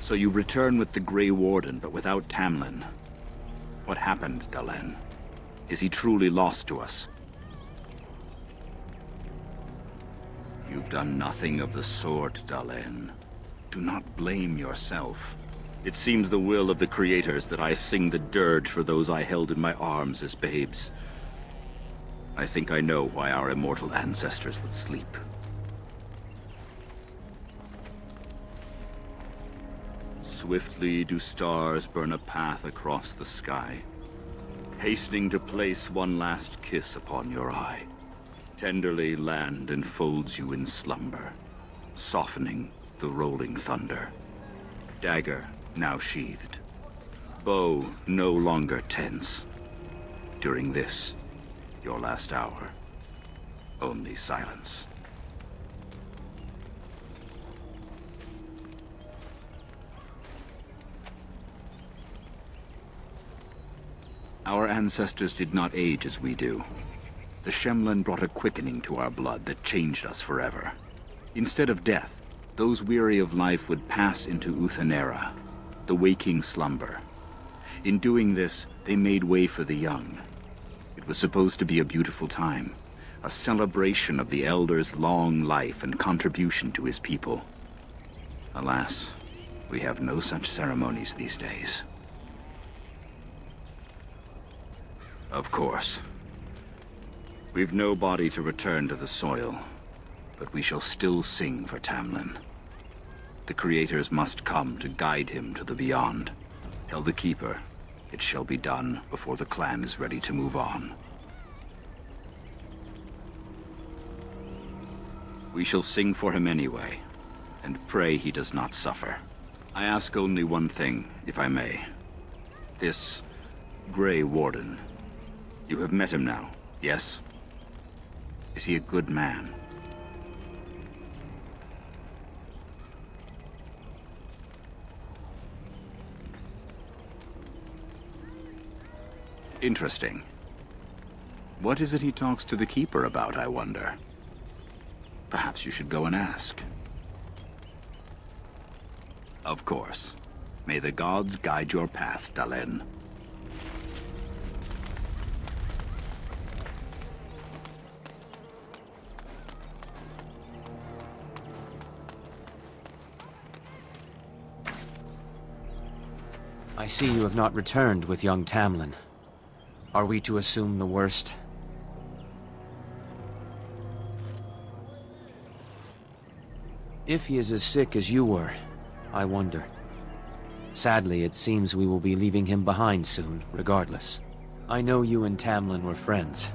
So you return with the Grey Warden, but without Tamlin. What happened, Dalen? Is he truly lost to us? You've done nothing of the sort, Dalen. Do not blame yourself. It seems the will of the creators that I sing the dirge for those I held in my arms as babes. I think I know why our immortal ancestors would sleep. Swiftly do stars burn a path across the sky, hastening to place one last kiss upon your eye. Tenderly land enfolds you in slumber, softening the rolling thunder. Dagger now sheathed, bow no longer tense. During this, your last hour, only silence. Our ancestors did not age as we do. The Shemlen brought a quickening to our blood that changed us forever. Instead of death, those weary of life would pass into Uthanera, the waking slumber. In doing this, they made way for the young. It was supposed to be a beautiful time, a celebration of the Elder's long life and contribution to his people. Alas, we have no such ceremonies these days. Of course. We've no body to return to the soil, but we shall still sing for Tamlin. The creators must come to guide him to the beyond. Tell the Keeper, it shall be done before the clan is ready to move on. We shall sing for him anyway, and pray he does not suffer. I ask only one thing, if I may. This Grey Warden. You have met him now, yes? Is he a good man? Interesting. What is it he talks to the Keeper about, I wonder? Perhaps you should go and ask. Of course. May the gods guide your path, Dalen. I see you have not returned with young Tamlin. Are we to assume the worst? If he is as sick as you were, I wonder. Sadly, it seems we will be leaving him behind soon, regardless. I know you and Tamlin were friends.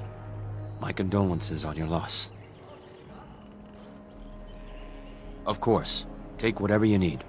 My condolences on your loss. Of course, take whatever you need.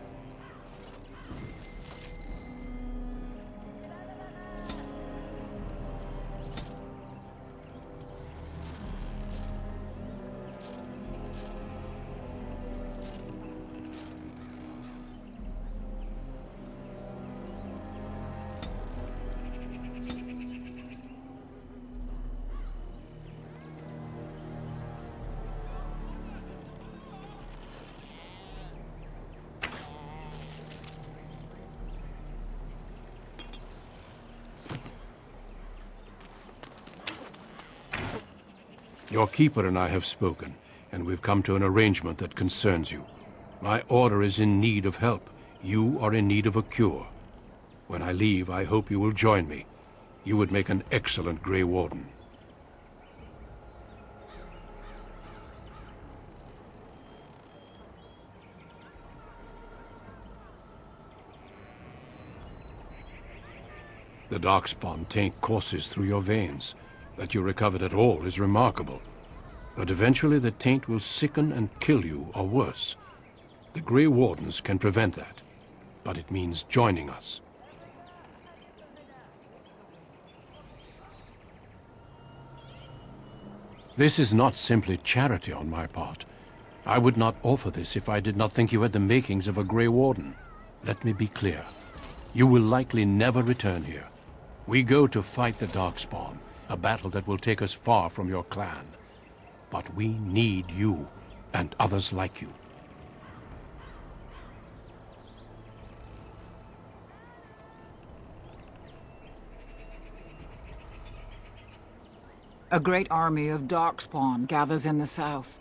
Your Keeper and I have spoken, and we've come to an arrangement that concerns you. My order is in need of help. You are in need of a cure. When I leave, I hope you will join me. You would make an excellent Grey Warden. The Darkspawn taint courses through your veins. That you recovered at all is remarkable. But eventually the taint will sicken and kill you, or worse. The Grey Wardens can prevent that, but it means joining us. This is not simply charity on my part. I would not offer this if I did not think you had the makings of a Grey Warden. Let me be clear. You will likely never return here. We go to fight the Darkspawn, a battle that will take us far from your clan. But we need you, and others like you. A great army of Darkspawn gathers in the south.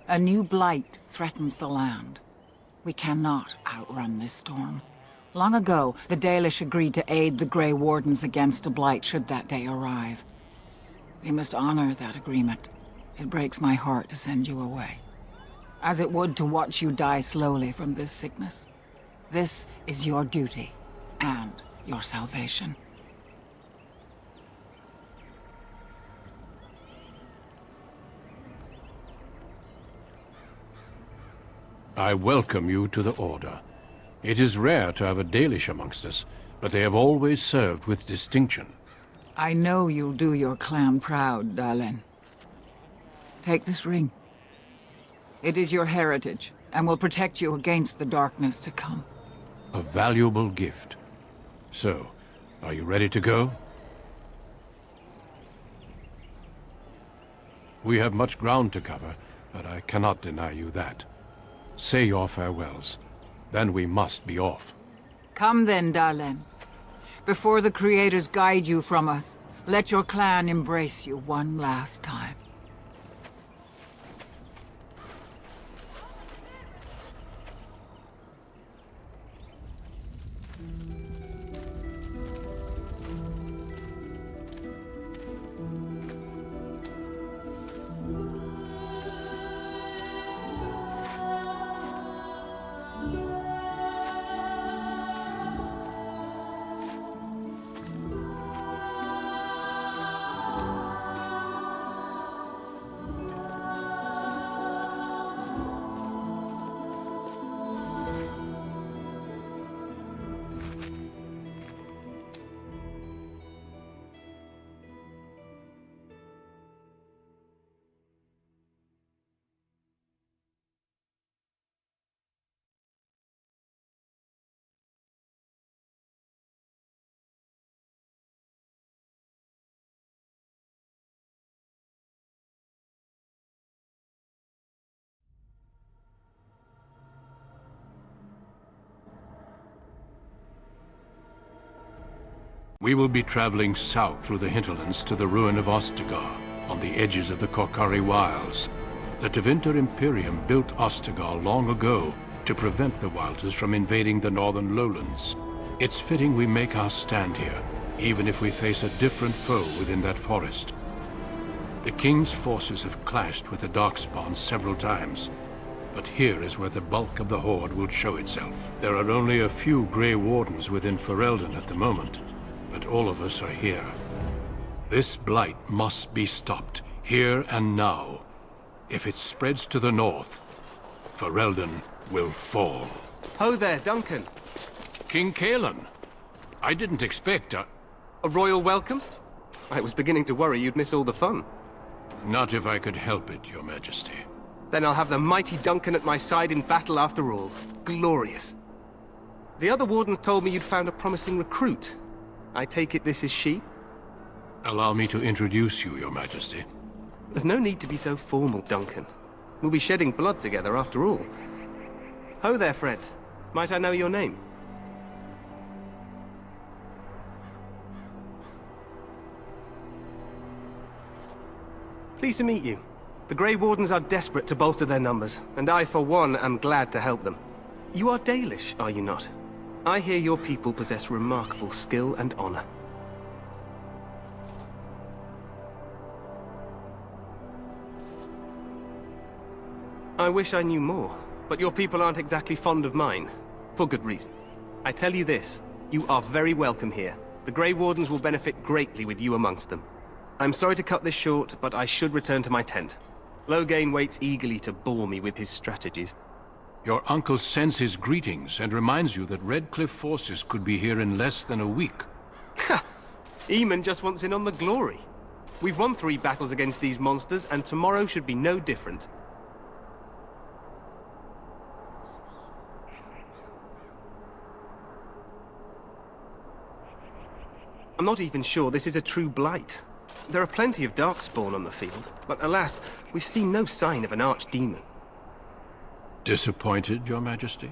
A new blight threatens the land. We cannot outrun this storm. Long ago, the Dalish agreed to aid the Grey Wardens against a blight should that day arrive. We must honor that agreement. It breaks my heart to send you away, as it would to watch you die slowly from this sickness. This is your duty, and your salvation. I welcome you to the Order. It is rare to have a Dalish amongst us, but they have always served with distinction. I know you'll do your clan proud, Dalen. Take this ring. It is your heritage, and will protect you against the darkness to come. A valuable gift. So, are you ready to go? We have much ground to cover, but I cannot deny you that. Say your farewells. Then we must be off. Come then, Dalen. Before the Creators guide you from us, let your clan embrace you one last time. We will be traveling south through the hinterlands to the ruin of Ostagar, on the edges of the Korkari Wilds. The Tevinter Imperium built Ostagar long ago to prevent the Wilders from invading the northern lowlands. It's fitting we make our stand here, even if we face a different foe within that forest. The King's forces have clashed with the Darkspawn several times, but here is where the bulk of the Horde will show itself. There are only a few Grey Wardens within Ferelden at the moment, but all of us are here. This blight must be stopped, here and now. If it spreads to the north, Ferelden will fall. Ho there, Duncan. King Kaelan, I didn't expect A royal welcome? I was beginning to worry you'd miss all the fun. Not if I could help it, Your Majesty. Then I'll have the mighty Duncan at my side in battle after all. Glorious. The other wardens told me you'd found a promising recruit. I take it this is she? Allow me to introduce you, Your Majesty. There's no need to be so formal, Duncan. We'll be shedding blood together after all. Ho there, friend. Might I know your name? Pleased to meet you. The Grey Wardens are desperate to bolster their numbers, and I, for one, am glad to help them. You are Dalish, are you not? I hear your people possess remarkable skill and honor. I wish I knew more, but your people aren't exactly fond of mine. For good reason. I tell you this, you are very welcome here. The Grey Wardens will benefit greatly with you amongst them. I'm sorry to cut this short, but I should return to my tent. Loghain waits eagerly to bore me with his strategies. Your uncle sends his greetings and reminds you that Redcliffe forces could be here in less than a week. Ha! Eamon just wants in on the glory. We've won 3 battles against these monsters, and tomorrow should be no different. I'm not even sure this is a true blight. There are plenty of Darkspawn on the field, but alas, we've seen no sign of an archdemon. Disappointed, Your Majesty?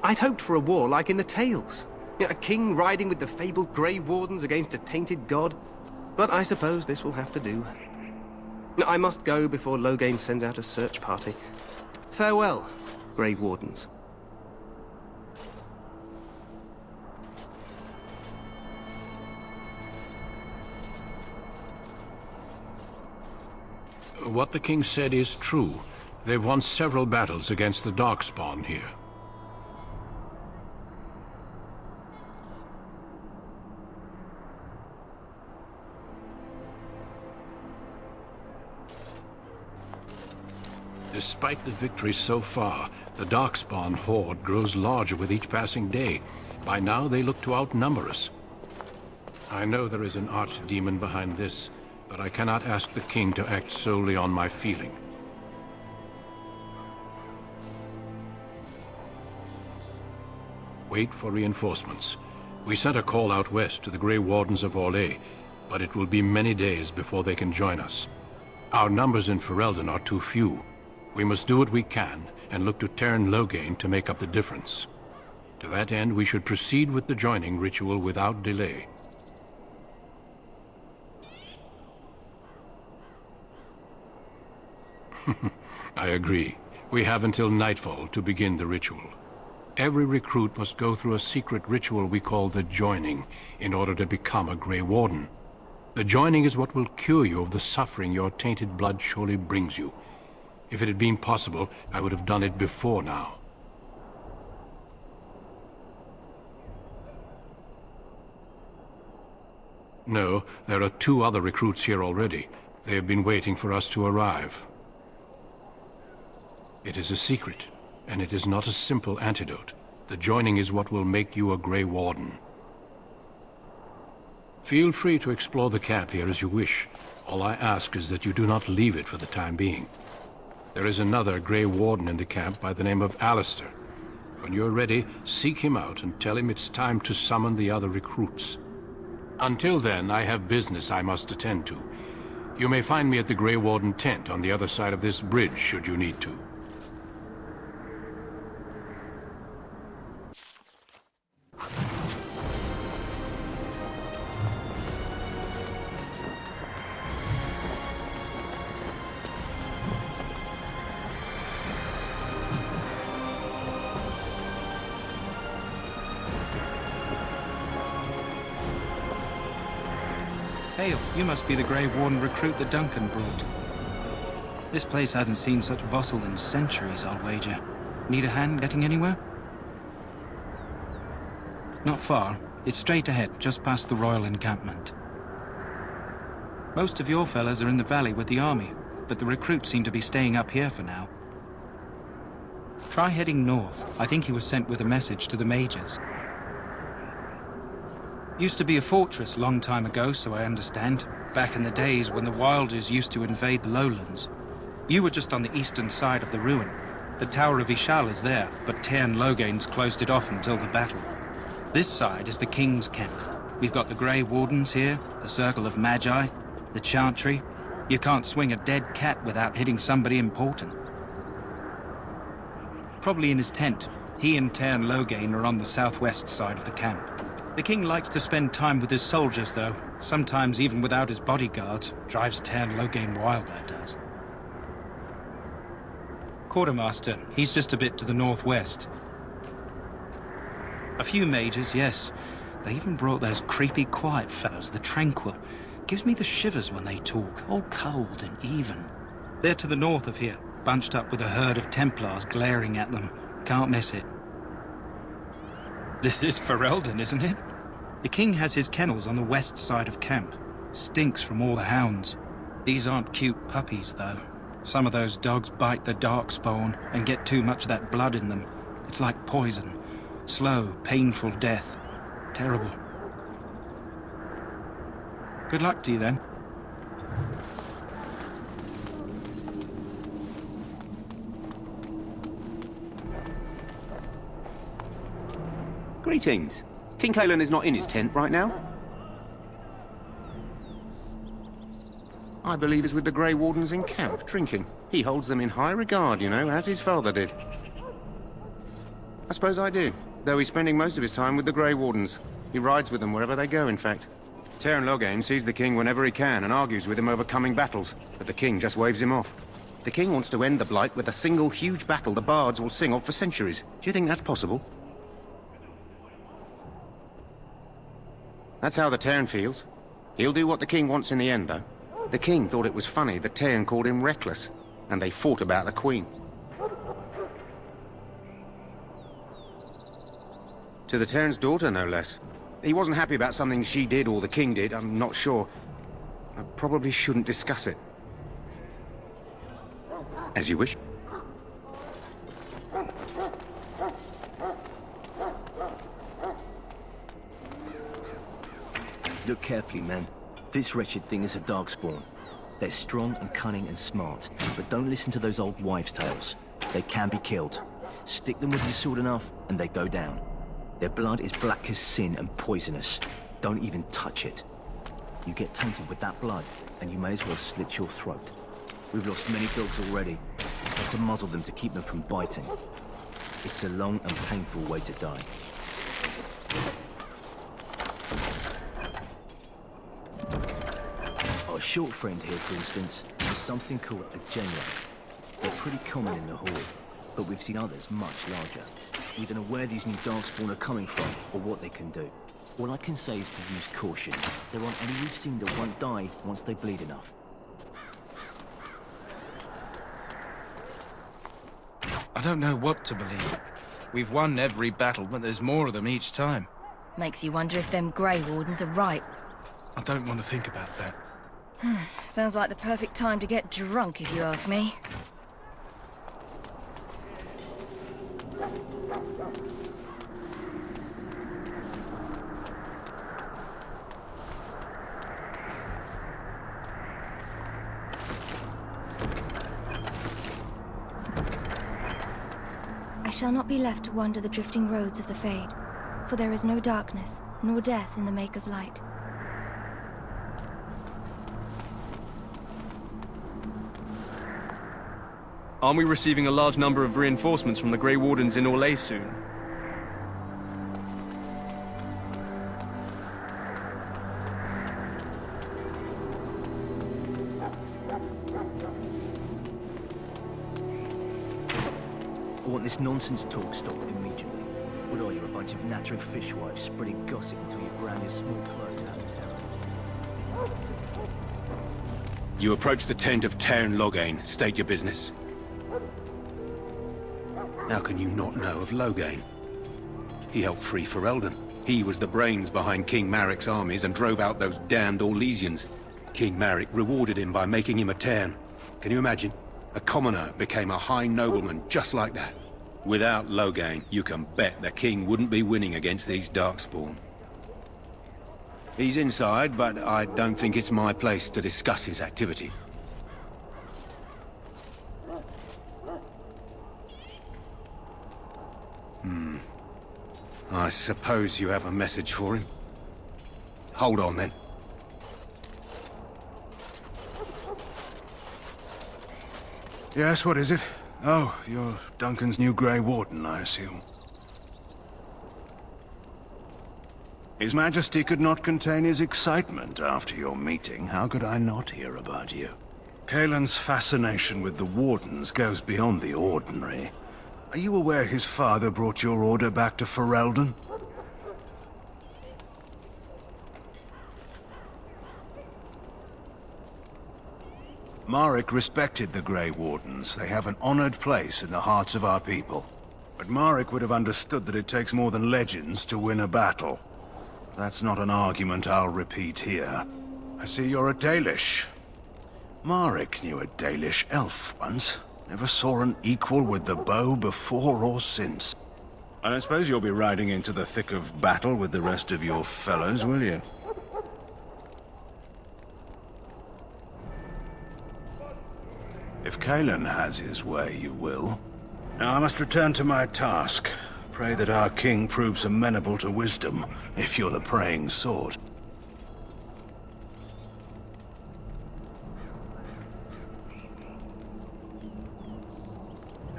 I'd hoped for a war like in the tales. A king riding with the fabled Grey Wardens against a tainted god. But I suppose this will have to do. I must go before Loghain sends out a search party. Farewell, Grey Wardens. What the king said is true. They've won several battles against the Darkspawn here. Despite the victories so far, the Darkspawn horde grows larger with each passing day. By now, they look to outnumber us. I know there is an archdemon behind this, but I cannot ask the king to act solely on my feeling. Wait for reinforcements. We sent a call out west to the Grey Wardens of Orlais, but it will be many days before they can join us. Our numbers in Ferelden are too few. We must do what we can, and look to Teyrn Loghain to make up the difference. To that end, we should proceed with the joining ritual without delay. I agree. We have until nightfall to begin the ritual. Every recruit must go through a secret ritual we call the joining in order to become a Grey Warden. The joining is what will cure you of the suffering your tainted blood surely brings you. If it had been possible, I would have done it before now. No, there are 2 other recruits here already. They have been waiting for us to arrive. It is a secret, and it is not a simple antidote. The joining is what will make you a Grey Warden. Feel free to explore the camp here as you wish. All I ask is that you do not leave it for the time being. There is another Grey Warden in the camp by the name of Alistair. When you're ready, seek him out and tell him it's time to summon the other recruits. Until then, I have business I must attend to. You may find me at the Grey Warden tent on the other side of this bridge, should you need to. Hail, you must be the Grey Warden recruit that Duncan brought. This place hasn't seen such bustle in centuries, I'll wager. Need a hand getting anywhere? Not far. It's straight ahead, just past the royal encampment. Most of your fellas are in the valley with the army, but the recruits seem to be staying up here for now. Try heading north. I think he was sent with a message to the mages. Used to be a fortress a long time ago, so I understand. Back in the days when the Wilders used to invade the lowlands. You were just on the eastern side of the ruin. The Tower of Ishal is there, but Teyrn Loghain's closed it off until the battle. This side is the King's camp. We've got the Grey Wardens here, the Circle of Magi, the Chantry. You can't swing a dead cat without hitting somebody important. Probably in his tent. He and Teyrn Loghain are on the southwest side of the camp. The king likes to spend time with his soldiers, though. Sometimes even without his bodyguards. Drives Teyrn Loghain wild, that does. Quartermaster, he's just a bit to the northwest. A few mages, yes. They even brought those creepy quiet fellows, the Tranquil. Gives me the shivers when they talk, all cold and even. They're to the north of here, bunched up with a herd of Templars glaring at them. Can't miss it. This is Ferelden, isn't it? The king has his kennels on the west side of camp. Stinks from all the hounds. These aren't cute puppies, though. Some of those dogs bite the Darkspawn and get too much of that blood in them. It's like poison. Slow, painful death. Terrible. Good luck to you, then. Greetings. King Cailan is not in his tent right now. I believe he's with the Grey Wardens in camp, drinking. He holds them in high regard, you know, as his father did. I suppose I do, though he's spending most of his time with the Grey Wardens. He rides with them wherever they go, in fact. Tairn Loghain sees the king whenever he can and argues with him over coming battles, but the king just waves him off. The king wants to end the Blight with a single huge battle the bards will sing of for centuries. Do you think that's possible? That's how the Tairn feels. He'll do what the king wants in the end, though. The king thought it was funny that Tairn called him reckless, and they fought about the queen. To the Tairn's daughter, no less. He wasn't happy about something she did or the king did, I'm not sure. I probably shouldn't discuss it. As you wish. Look carefully, man. This wretched thing is a darkspawn. They're strong and cunning and smart, but don't listen to those old wives' tales. They can be killed. Stick them with your sword enough, and they go down. Their blood is black as sin and poisonous. Don't even touch it. You get tainted with that blood, and you may as well slit your throat. We've lost many dogs already. We've got to muzzle them to keep them from biting. It's a long and painful way to die. Our short friend here, for instance, is something called a Genuine. They're pretty common in the Horde, but we've seen others much larger. We don't know where these new darkspawn are coming from, or what they can do. All I can say is to use caution. There aren't any we've seen that won't die once they bleed enough. I don't know what to believe. We've won every battle, but there's more of them each time. Makes you wonder if them Grey Wardens are right. I don't want to think about that. Sounds like the perfect time to get drunk, if you ask me. I shall not be left to wander the drifting roads of the Fade, for there is no darkness, nor death in the Maker's light. Aren't we receiving a large number of reinforcements from the Grey Wardens in Orlais soon? I want this nonsense talk stopped immediately. What are you, a bunch of natural fishwives spreading gossip until you brand your small cloaks out of town? You approach the tent of Tairn Loghain. State your business. How can you not know of Loghain? He helped free Ferelden. He was the brains behind King Maric's armies and drove out those damned Orlesians. King Maric rewarded him by making him a Tairn. Can you imagine? A commoner became a high nobleman just like that. Without Loghain, you can bet the king wouldn't be winning against these darkspawn. He's inside, but I don't think it's my place to discuss his activities. I suppose you have a message for him. Hold on, then. Yes, what is it? Oh, you're Duncan's new Grey Warden, I assume. His Majesty could not contain his excitement after your meeting. How could I not hear about you? Kaelin's fascination with the Wardens goes beyond the ordinary. Are you aware his father brought your order back to Ferelden? Maric respected the Grey Wardens. They have an honored place in the hearts of our people. But Maric would have understood that it takes more than legends to win a battle. That's not an argument I'll repeat here. I see you're a Dalish. Maric knew a Dalish elf once. Never saw an equal with the bow before or since. I don't suppose you'll be riding into the thick of battle with the rest of your fellows, will you? If Kaelin has his way, you will. Now I must return to my task. Pray that our king proves amenable to wisdom, if you're the praying sort.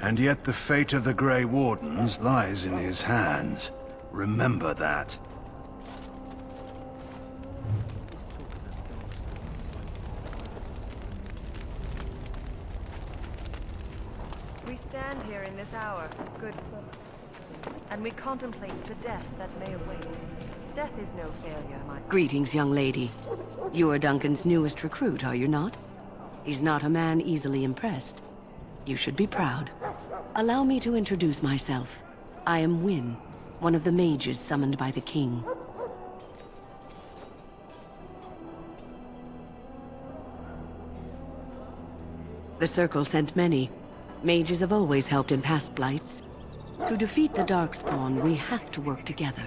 And yet the fate of the Grey Wardens lies in his hands. Remember that. We stand here in this hour, good, and we contemplate the death that may await. Death is no failure, my... Greetings, young lady. You are Duncan's newest recruit, are you not? He's not a man easily impressed. You should be proud. Allow me to introduce myself. I am Wynne, one of the mages summoned by the king. The Circle sent many. Mages have always helped in past blights. To defeat the Darkspawn, we have to work together.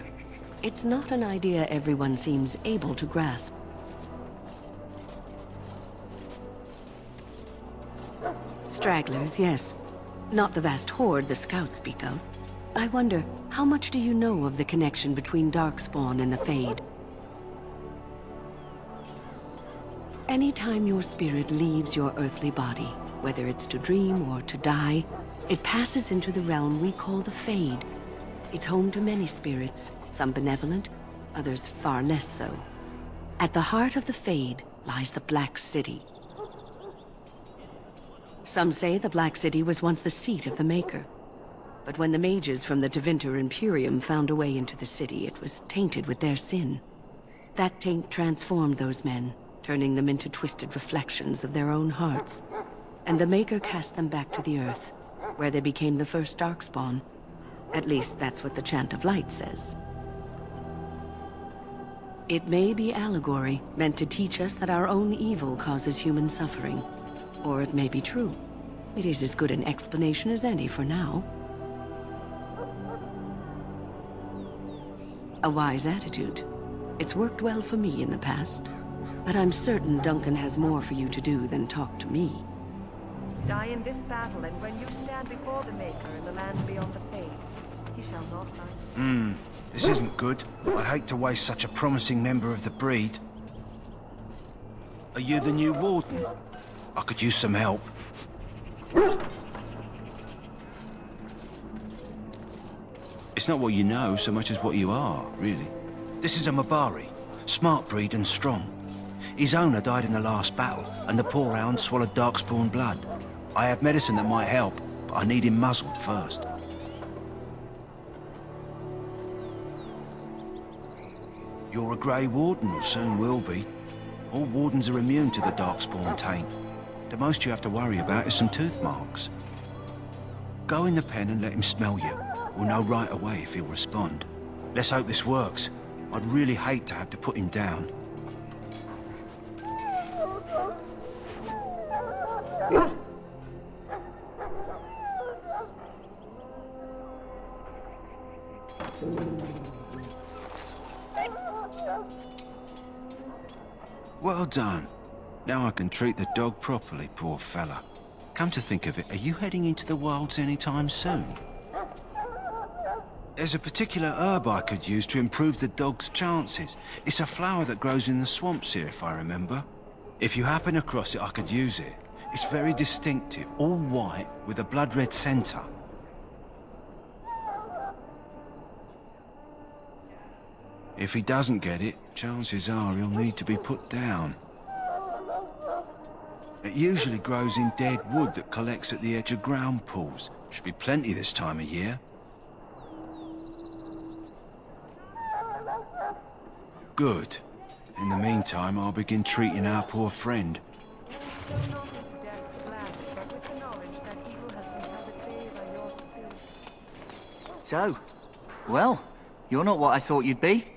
It's not an idea everyone seems able to grasp. Stragglers, yes. Not the vast horde the scouts speak of. I wonder, how much do you know of the connection between Darkspawn and the Fade? Anytime your spirit leaves your earthly body, whether it's to dream or to die, it passes into the realm we call the Fade. It's home to many spirits, some benevolent, others far less so. At the heart of the Fade lies the Black City. Some say the Black City was once the seat of the Maker. But when the mages from the Tevinter Imperium found a way into the city, it was tainted with their sin. That taint transformed those men, turning them into twisted reflections of their own hearts. And the Maker cast them back to the Earth, where they became the first Darkspawn. At least that's what the Chant of Light says. It may be allegory, meant to teach us that our own evil causes human suffering. Or it may be true. It is as good an explanation as any for now. A wise attitude. It's worked well for me in the past. But I'm certain Duncan has more for you to do than talk to me. Die in this battle, and when you stand before the Maker in the land beyond the Fade, he shall not find... This isn't good. I'd hate to waste such a promising member of the breed. Are you the new warden? I could use some help. It's not what you know so much as what you are, really. This is a Mabari, smart breed and strong. His owner died in the last battle, and the poor hound swallowed Darkspawn blood. I have medicine that might help, but I need him muzzled first. You're a Grey Warden, or soon will be. All wardens are immune to the Darkspawn taint. The most you have to worry about is some tooth marks. Go in the pen and let him smell you. We'll know right away if he'll respond. Let's hope this works. I'd really hate to have to put him down. Well done. Now I can treat the dog properly, poor fella. Come to think of it, are you heading into the wilds anytime soon? There's a particular herb I could use to improve the dog's chances. It's a flower that grows in the swamps here, if I remember. If you happen across it, I could use it. It's very distinctive, all white with a blood-red centre. If he doesn't get it, chances are he'll need to be put down. It usually grows in dead wood that collects at the edge of ground pools. Should be plenty this time of year. Good. In the meantime, I'll begin treating our poor friend. So, well, you're not what I thought you'd be.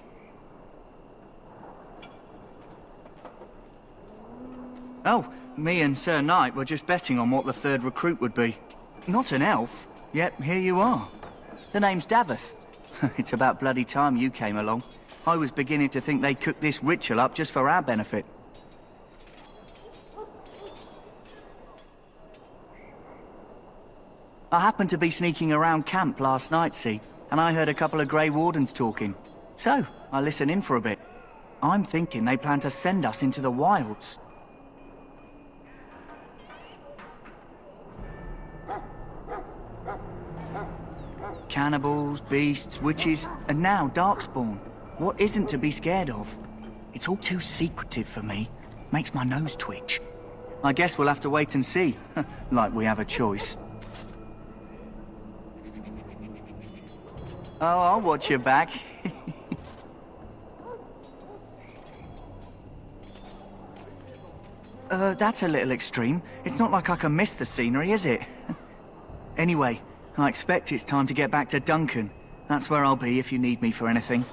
Oh, me and Sir Knight were just betting on what the third recruit would be. Not an elf, yet here you are. The name's Daveth. It's about bloody time you came along. I was beginning to think they cooked this ritual up just for our benefit. I happened to be sneaking around camp last night, see, and I heard a couple of Grey Wardens talking. So, I listened in for a bit. I'm thinking they plan to send us into the wilds. Cannibals, beasts, witches, and now Darkspawn. What isn't to be scared of? It's all too secretive for me. Makes my nose twitch. I guess we'll have to wait and see. Like we have a choice. Oh, I'll watch your back. That's a little extreme. It's not like I can miss the scenery, is it? Anyway, I expect it's time to get back to Duncan. That's where I'll be if you need me for anything.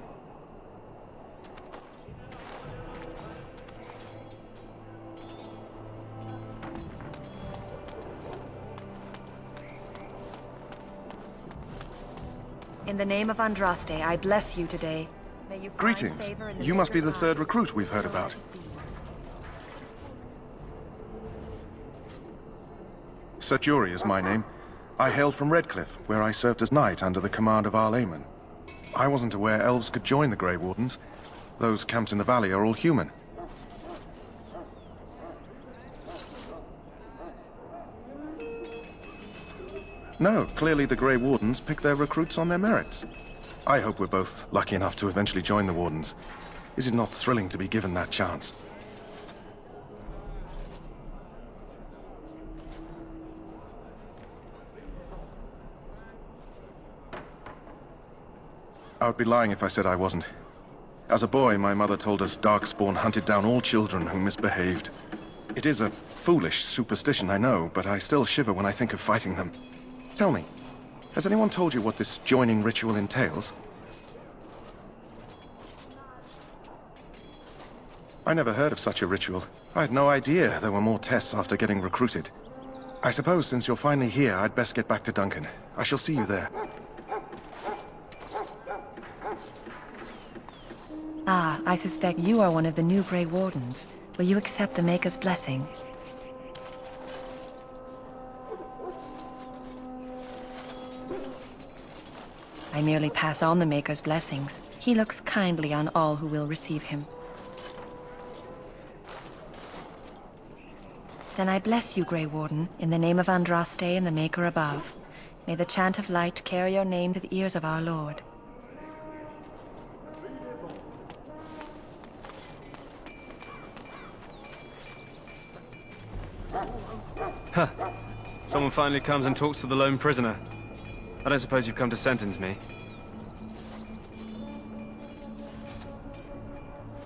In the name of Andraste, I bless you today. May you find Greetings. favor in the You must be the Maker's third eyes. recruit we've heard about. Sir Jury is my name. I hail from Redcliffe, where I served as knight under the command of Arl Eamon. I wasn't aware elves could join the Grey Wardens. Those camped in the valley are all human. No, clearly the Grey Wardens pick their recruits on their merits. I hope we're both lucky enough to eventually join the Wardens. Is it not thrilling to be given that chance? I would be lying if I said I wasn't. As a boy, my mother told us Darkspawn hunted down all children who misbehaved. It is a foolish superstition, I know, but I still shiver when I think of fighting them. Tell me, has anyone told you what this joining ritual entails? I never heard of such a ritual. I had no idea there were more tests after getting recruited. I suppose since you're finally here, I'd best get back to Duncan. I shall see you there. Ah, I suspect you are one of the new Grey Wardens. Will you accept the Maker's blessing? I merely pass on the Maker's blessings. He looks kindly on all who will receive him. Then I bless you, Grey Warden, in the name of Andraste and the Maker above. May the chant of light carry your name to the ears of our Lord. Huh. Someone finally comes and talks to the lone prisoner. I don't suppose you've come to sentence me?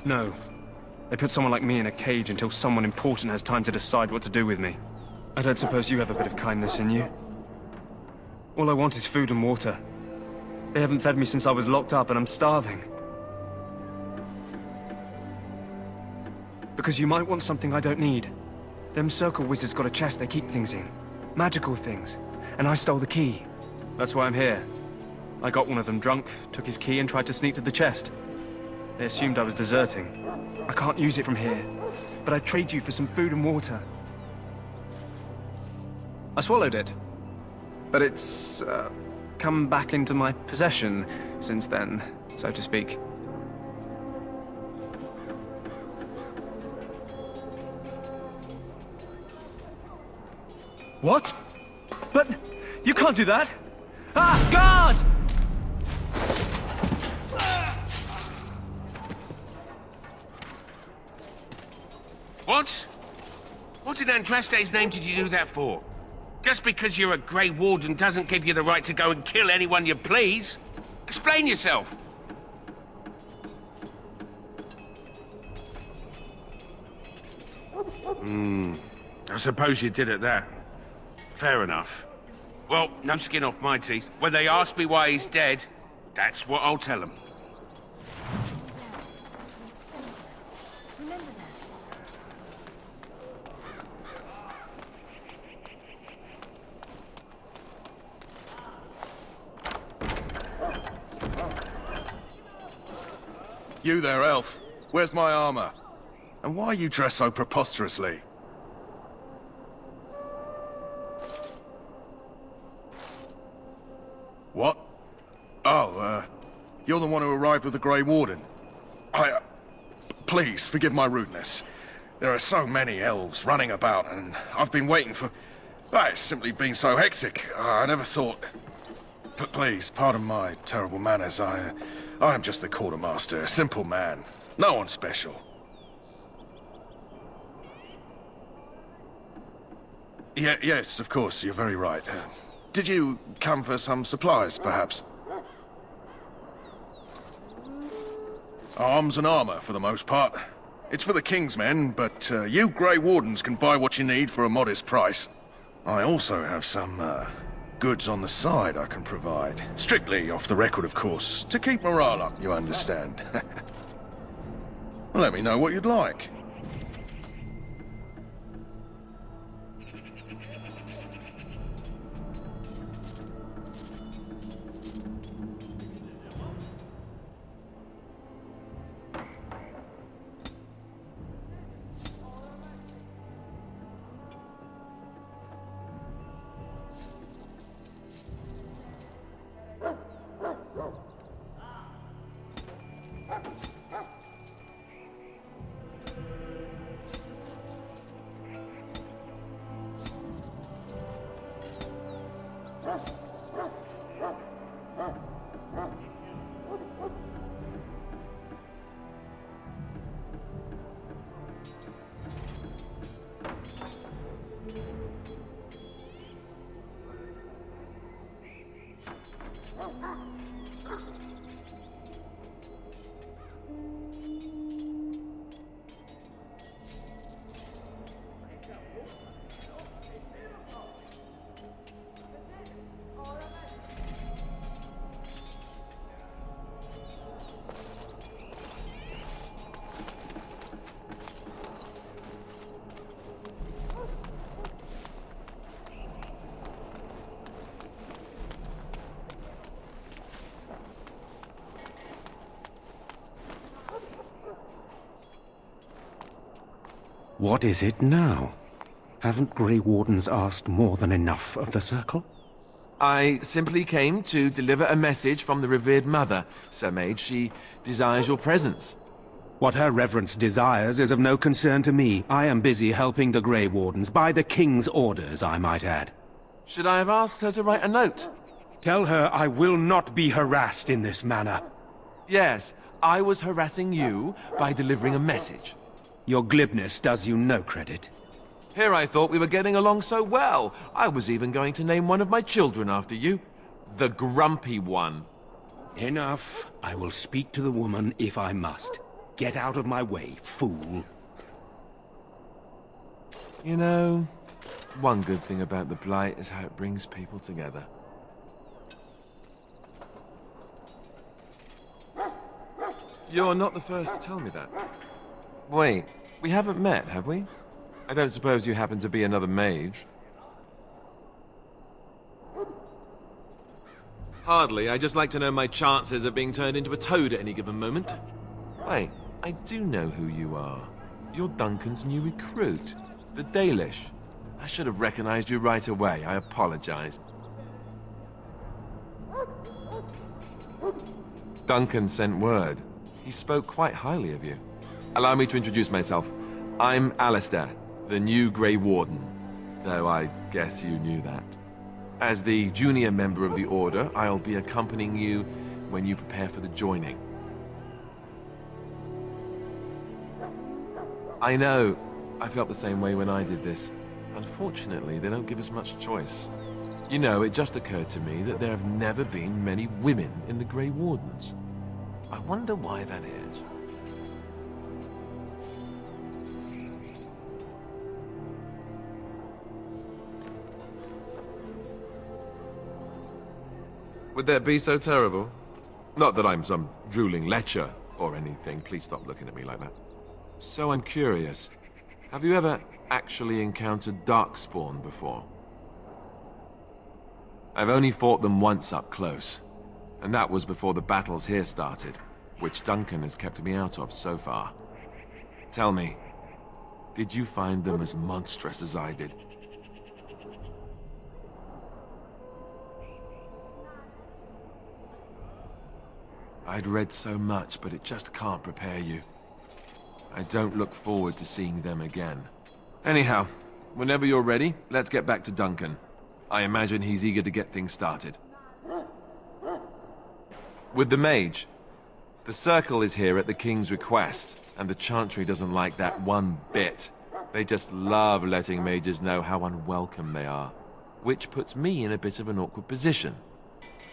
No. They put someone like me in a cage until someone important has time to decide what to do with me. I don't suppose you have a bit of kindness in you? All I want is food and water. They haven't fed me since I was locked up and I'm starving. Because you might want something I don't need. Them circle wizards got a chest they keep things in. Magical things. And I stole the key. That's why I'm here. I got one of them drunk, took his key and tried to sneak to the chest. They assumed I was deserting. I can't use it from here, but I'd trade you for some food and water. I swallowed it, but it's come back into my possession since then, so to speak. What? But you can't do that! Ah, guard! What? What in Andraste's name did you do that for? Just because you're a Grey Warden doesn't give you the right to go and kill anyone you please. Explain yourself. I suppose you did at that. Fair enough. Well, no skin off my teeth. When they ask me why he's dead, that's what I'll tell them. You there, elf. Where's my armor? And why are you dressed so preposterously? What? Oh, you're the one who arrived with the Grey Warden. Please, forgive my rudeness. There are so many elves running about, and I've been waiting for... It's simply been so hectic. I never thought... Please, pardon my terrible manners. I am just the quartermaster, a simple man. No one special. Yes, of course, you're very right. Did you come for some supplies, perhaps? Arms and armor, for the most part. It's for the King's men, but you Grey Wardens can buy what you need for a modest price. I also have some, goods on the side I can provide. Strictly off the record, of course, to keep morale up, you understand. Let me know what you'd like. What is it now? Haven't Grey Wardens asked more than enough of the Circle? I simply came to deliver a message from the revered mother, Sir Mage. She desires your presence. What her reverence desires is of no concern to me. I am busy helping the Grey Wardens, by the King's orders, I might add. Should I have asked her to write a note? Tell her I will not be harassed in this manner. Yes, I was harassing you by delivering a message. Your glibness does you no credit. Here I thought we were getting along so well. I was even going to name one of my children after you. The Grumpy One. Enough. I will speak to the woman if I must. Get out of my way, fool. You know, one good thing about the Blight is how it brings people together. You're not the first to tell me that. Wait, we haven't met, have we? I don't suppose you happen to be another mage? Hardly. I just like to know my chances of being turned into a toad at any given moment. Wait, I do know who you are. You're Duncan's new recruit, the Dalish. I should have recognized you right away. I apologize. Duncan sent word. He spoke quite highly of you. Allow me to introduce myself. I'm Alistair, the new Grey Warden, though I guess you knew that. As the junior member of the Order, I'll be accompanying you when you prepare for the joining. I know. I felt the same way when I did this. Unfortunately, they don't give us much choice. You know, it just occurred to me that there have never been many women in the Grey Wardens. I wonder why that is. Would that be so terrible? Not that I'm some drooling lecher or anything. Please stop looking at me like that. So I'm curious. Have you ever actually encountered Darkspawn before? I've only fought them once up close. And that was before the battles here started, which Duncan has kept me out of so far. Tell me, did you find them as monstrous as I did? I'd read so much, but it just can't prepare you. I don't look forward to seeing them again. Anyhow, whenever you're ready, let's get back to Duncan. I imagine he's eager to get things started. With the mage, the Circle is here at the King's request, and the Chantry doesn't like that one bit. They just love letting mages know how unwelcome they are, which puts me in a bit of an awkward position.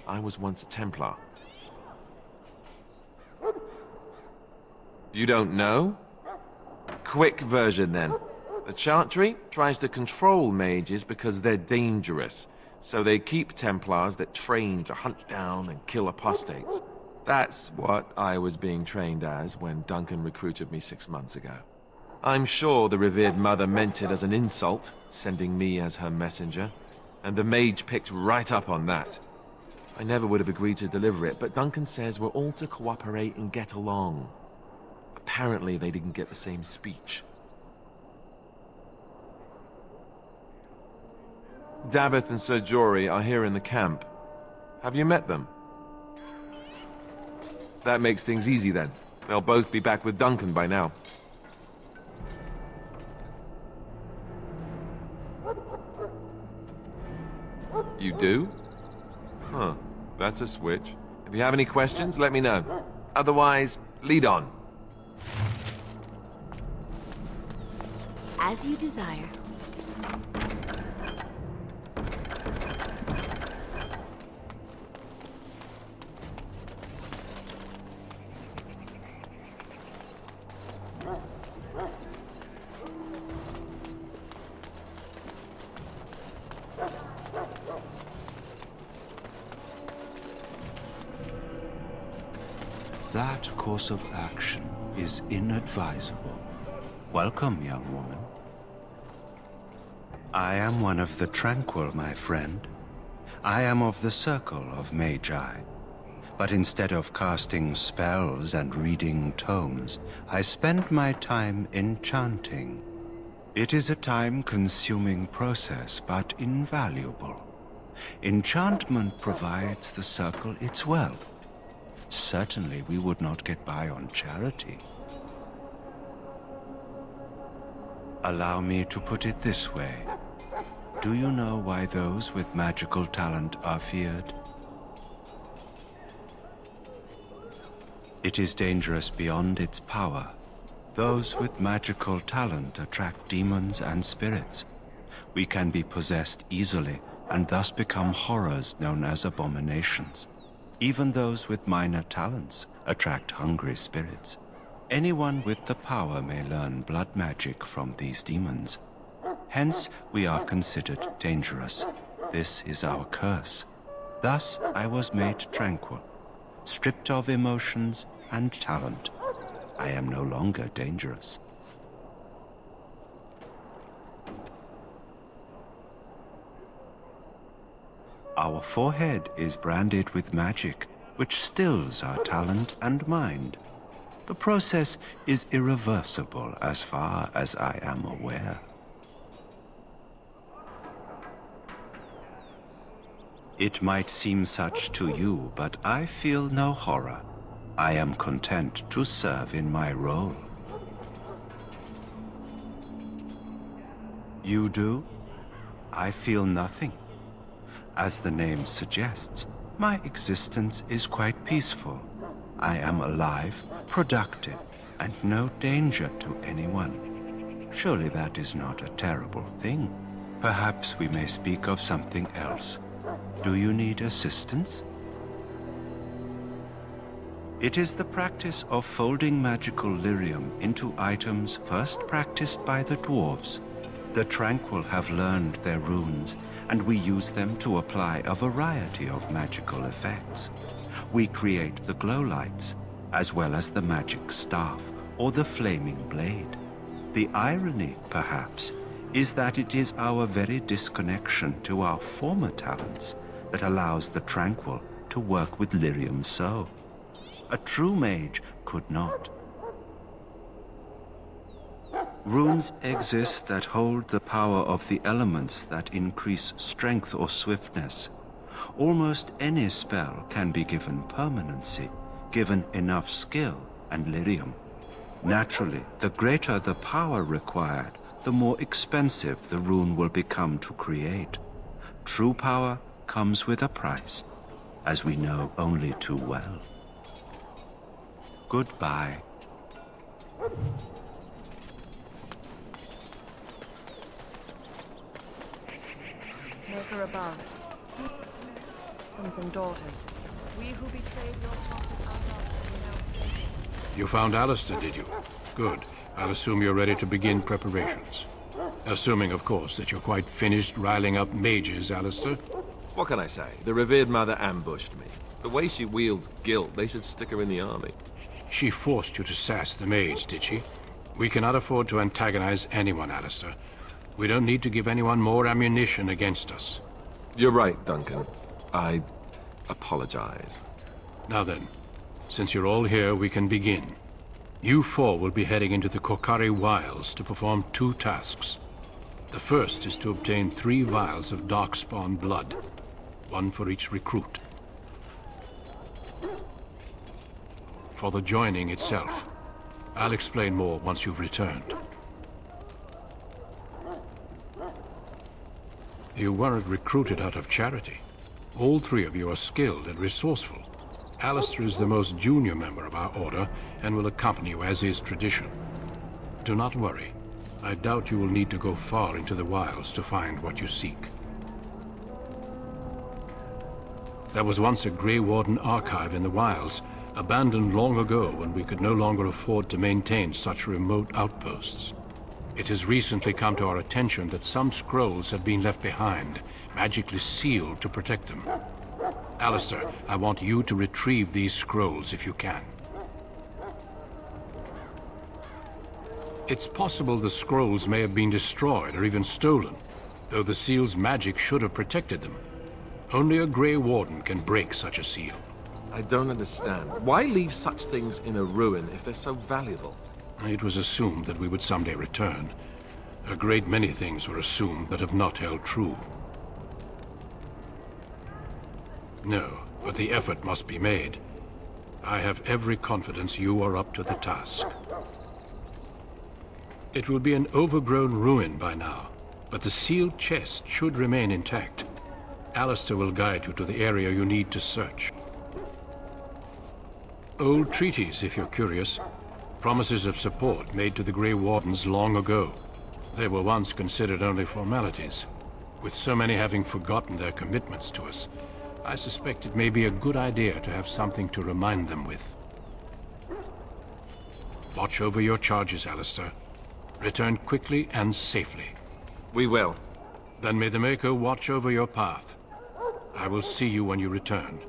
I was once a Templar. You don't know? Quick version then. The Chantry tries to control mages because they're dangerous, so they keep Templars that train to hunt down and kill apostates. That's what I was being trained as when Duncan recruited me 6 months ago. I'm sure the revered mother meant it as an insult, sending me as her messenger, and the mage picked right up on that. I never would have agreed to deliver it, but Duncan says we're all to cooperate and get along. Apparently they didn't get the same speech. Davith and Sir Jory are here in the camp. Have you met them? That makes things easy then. They'll both be back with Duncan by now. You do? Huh. That's a switch. If you have any questions, let me know. Otherwise, lead on. As you desire. That course of action is inadvisable. Welcome, young woman. I am one of the Tranquil, my friend. I am of the Circle of Magi. But instead of casting spells and reading tomes, I spend my time enchanting. It is a time-consuming process, but invaluable. Enchantment provides the Circle its wealth. Certainly we would not get by on charity. Allow me to put it this way. Do you know why those with magical talent are feared? It is dangerous beyond its power. Those with magical talent attract demons and spirits. We can be possessed easily and thus become horrors known as abominations. Even those with minor talents attract hungry spirits. Anyone with the power may learn blood magic from these demons. Hence, we are considered dangerous. This is our curse. Thus, I was made tranquil, stripped of emotions and talent. I am no longer dangerous. Our forehead is branded with magic, which stills our talent and mind. The process is irreversible as far as I am aware. It might seem such to you, but I feel no horror. I am content to serve in my role. You do? I feel nothing. As the name suggests, my existence is quite peaceful. I am alive, productive, and no danger to anyone. Surely that is not a terrible thing. Perhaps we may speak of something else. Do you need assistance? It is the practice of folding magical lyrium into items first practiced by the dwarves. The Tranquil have learned their runes, and we use them to apply a variety of magical effects. We create the glow lights, as well as the magic staff or the flaming blade. The irony, perhaps, is that it is our very disconnection to our former talents that allows the Tranquil to work with lyrium so. A true mage could not. Runes exist that hold the power of the elements that increase strength or swiftness. Almost any spell can be given permanency, given enough skill and lyrium. Naturally, the greater the power required, the more expensive the rune will become to create. True power comes with a price, as we know only too well. Goodbye. Maker above. Sons and daughters. We who betrayed your prophet are lost in our faith. You found Alistair, did you? Good. I'll assume you're ready to begin preparations. Assuming, of course, that you're quite finished riling up mages, Alistair. What can I say? The revered mother ambushed me. The way she wields guilt, they should stick her in the army. She forced you to sass the mage, did she? We cannot afford to antagonize anyone, Alistair. We don't need to give anyone more ammunition against us. You're right, Duncan. I apologize. Now then, since you're all here, we can begin. You four will be heading into the Kokari Wilds to perform 2 tasks. The first is to obtain 3 vials of Darkspawn blood, 1 for each recruit. For the joining itself, I'll explain more once you've returned. You weren't recruited out of charity. All 3 of you are skilled and resourceful. Alistair is the most junior member of our order and will accompany you as is tradition. Do not worry. I doubt you will need to go far into the wilds to find what you seek. There was once a Grey Warden archive in the wilds, abandoned long ago when we could no longer afford to maintain such remote outposts. It has recently come to our attention that some scrolls have been left behind, magically sealed to protect them. Alistair, I want you to retrieve these scrolls if you can. It's possible the scrolls may have been destroyed or even stolen, though the seal's magic should have protected them. Only a Grey Warden can break such a seal. I don't understand. Why leave such things in a ruin if they're so valuable? It was assumed that we would someday return. A great many things were assumed that have not held true. No, but the effort must be made. I have every confidence you are up to the task. It will be an overgrown ruin by now, but the sealed chest should remain intact. Alistair will guide you to the area you need to search. Old treaties, if you're curious. Promises of support made to the Grey Wardens long ago. They were once considered only formalities. With so many having forgotten their commitments to us, I suspect it may be a good idea to have something to remind them with. Watch over your charges, Alistair. Return quickly and safely. We will. Then may the Maker watch over your path. I will see you when you return.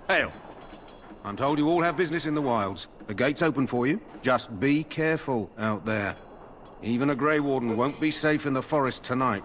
Hail. I'm told you all have business in the wilds. The gate's open for you. Just be careful out there. Even a Grey Warden won't be safe in the forest tonight.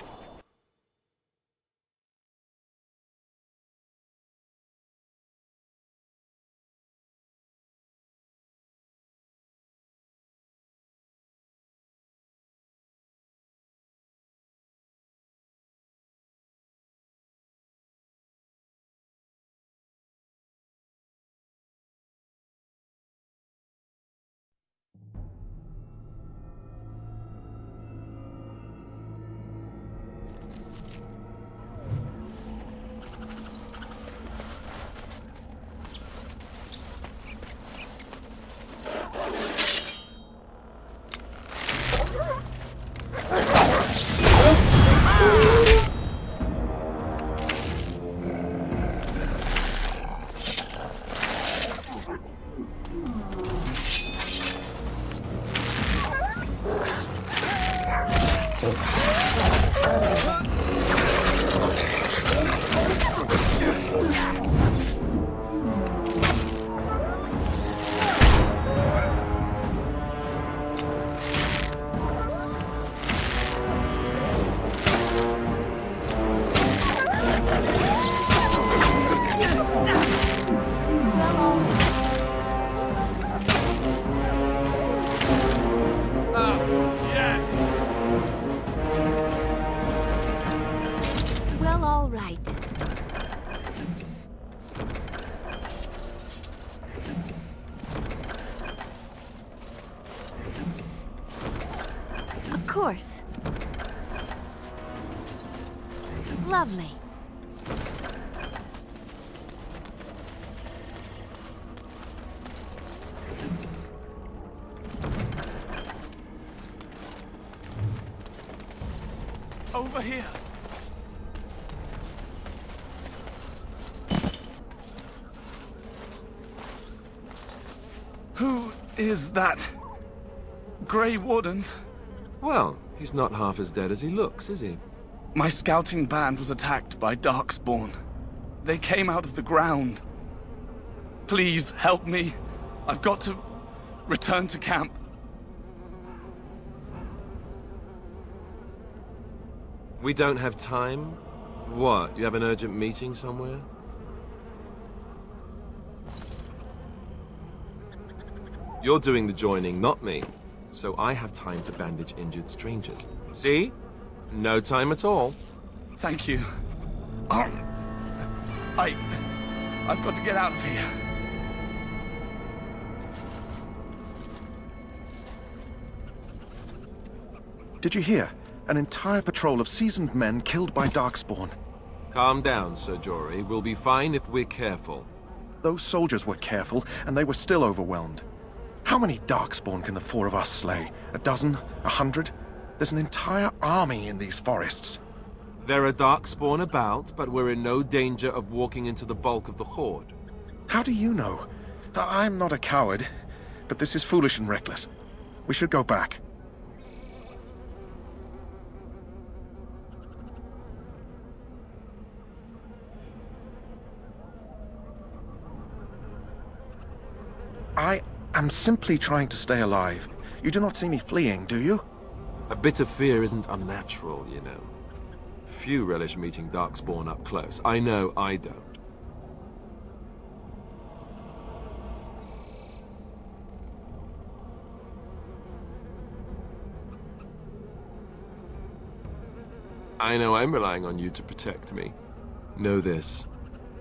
course. Lovely. is that? Grey Wardens? Well, he's not half as dead as he looks, is he? My scouting band was attacked by Darkspawn. They came out of the ground. Please, help me. I've got to return to camp. We don't have time? What, you have an urgent meeting somewhere? You're doing the joining, not me. So I have time to bandage injured strangers. See? No time at all. Thank you. I've got to get out of here. Did you hear? An entire patrol of seasoned men killed by Darkspawn. Calm down, Sir Jory. We'll be fine if we're careful. Those soldiers were careful, and they were still overwhelmed. How many Darkspawn can the four of us slay? A dozen? 100? There's an entire army in these forests. There are Darkspawn about, but we're in no danger of walking into the bulk of the Horde. How do you know? I'm not a coward, but this is foolish and reckless. We should go back. I am simply trying to stay alive. You do not see me fleeing, do you? A bit of fear isn't unnatural, you know. Few relish meeting Darkspawn up close. I know I don't. I know I'm relying on you to protect me. Know this.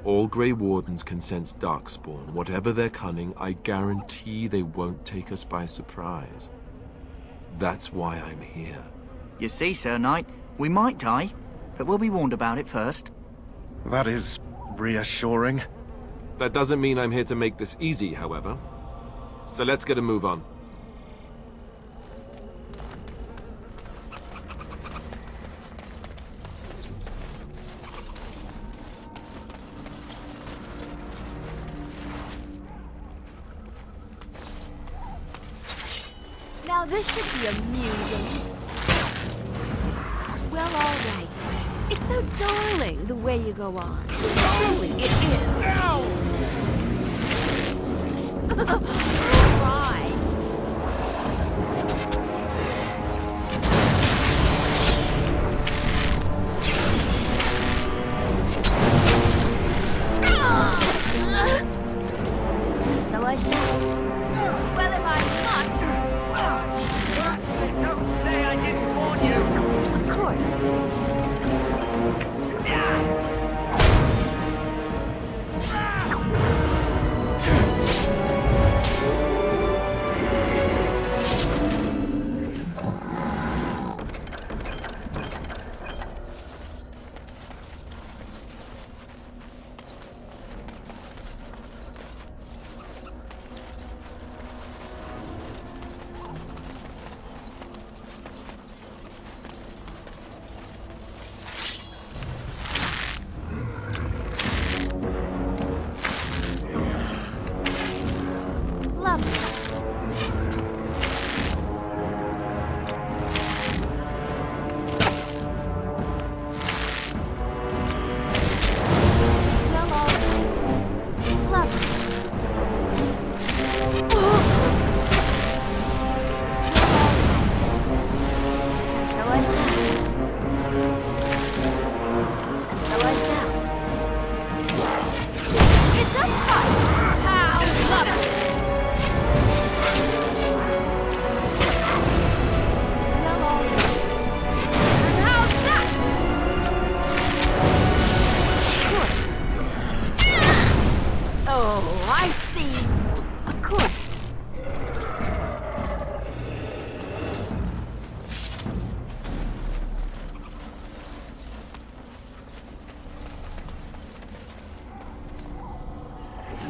All Grey Wardens can sense Darkspawn. Whatever their cunning, I guarantee they won't take us by surprise. That's why I'm here. You see, Sir Knight, we might die, but we'll be warned about it first. That is reassuring. That doesn't mean I'm here to make this easy, however. So let's get a move on. Now this should be amusing. Well, all right. It's so darling, the way you go on. Truly, it is. All right. So I shall. Well, if I must. Don't say I didn't warn you! Of course.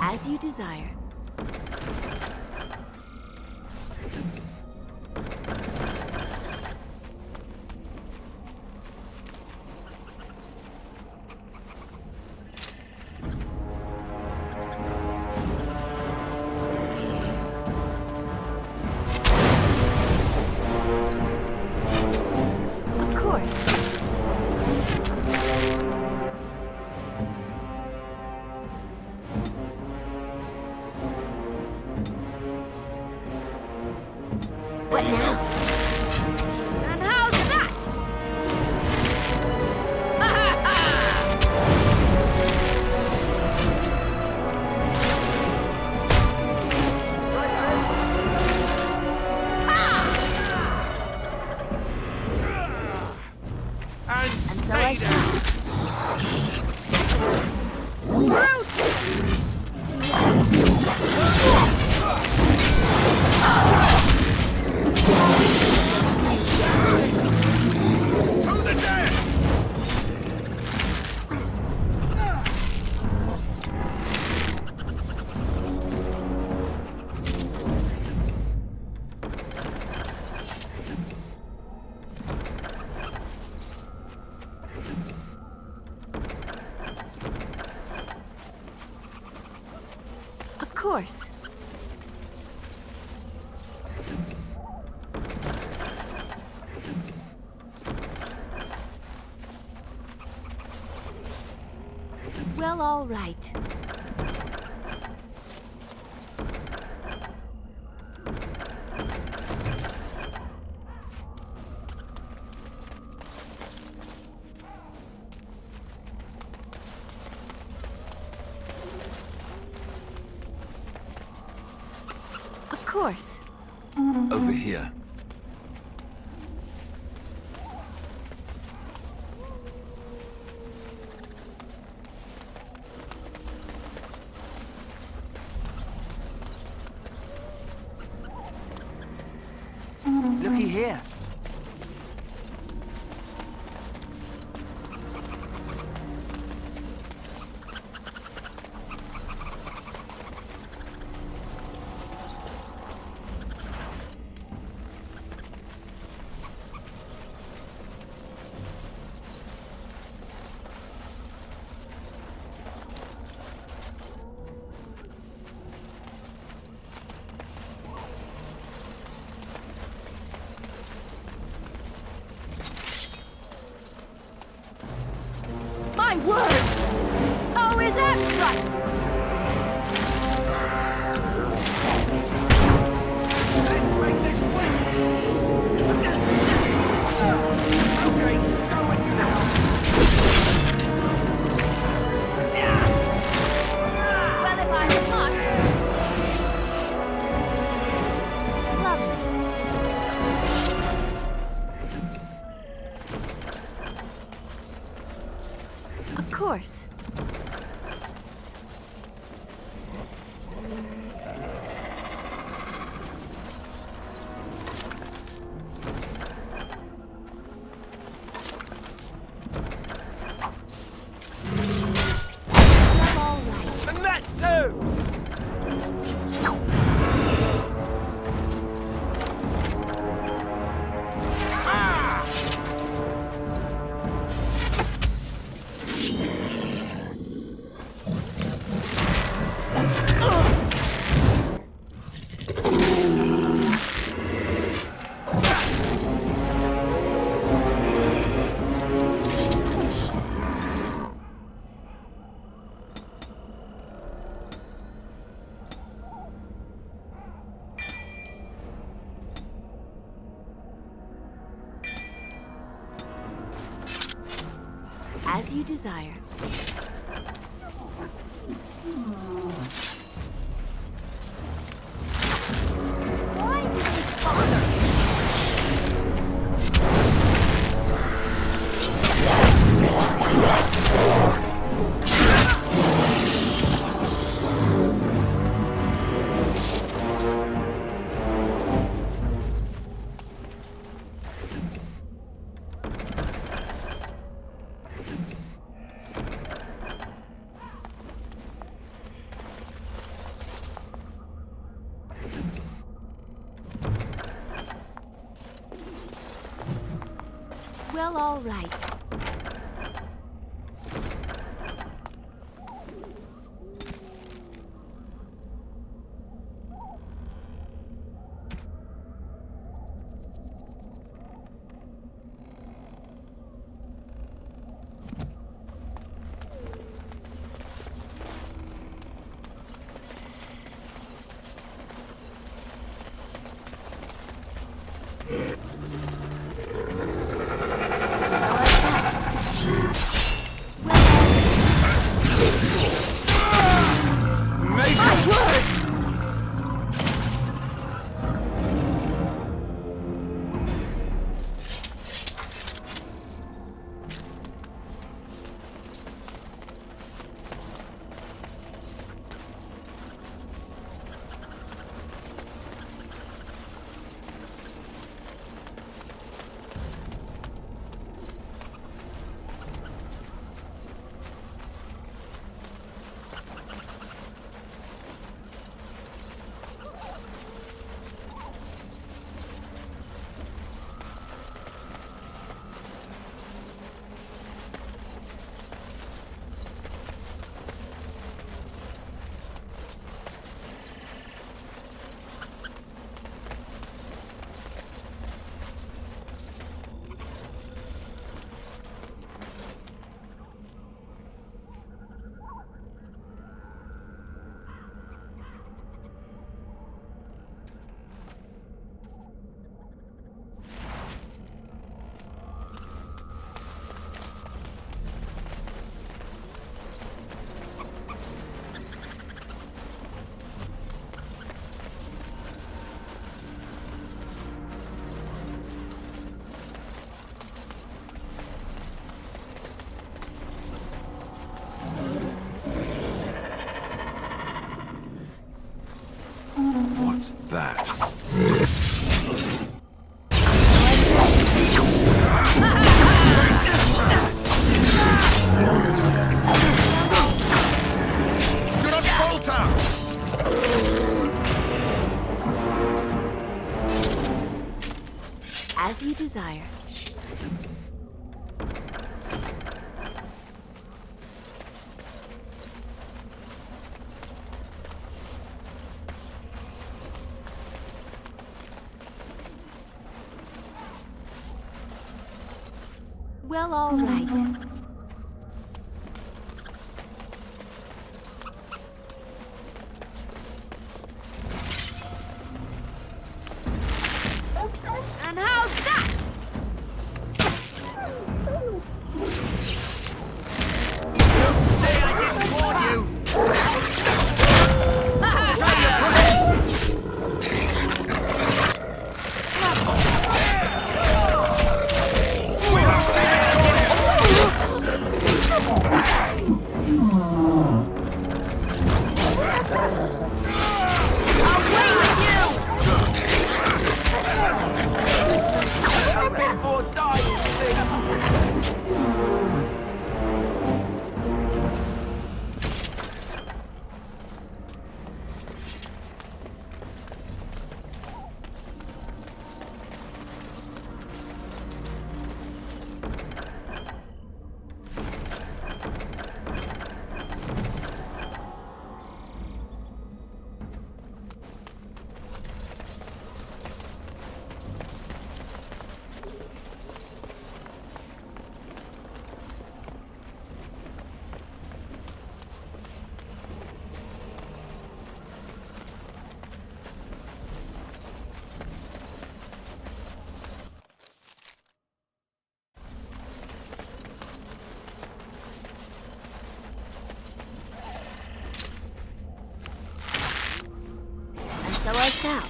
As you desire. course. Well, all right. Of course. Over here. Looky here. My word! Oh, is that right? Let's make this quick! Okay, go when you know. Well, if I must. Lovely. Of course. All right. And that too! As you desire. Why did they bother? Well, all right. So like that. What's that? Do not falter! As you desire. Well, all right. And how's that? Don't say I didn't warn you! So I shall.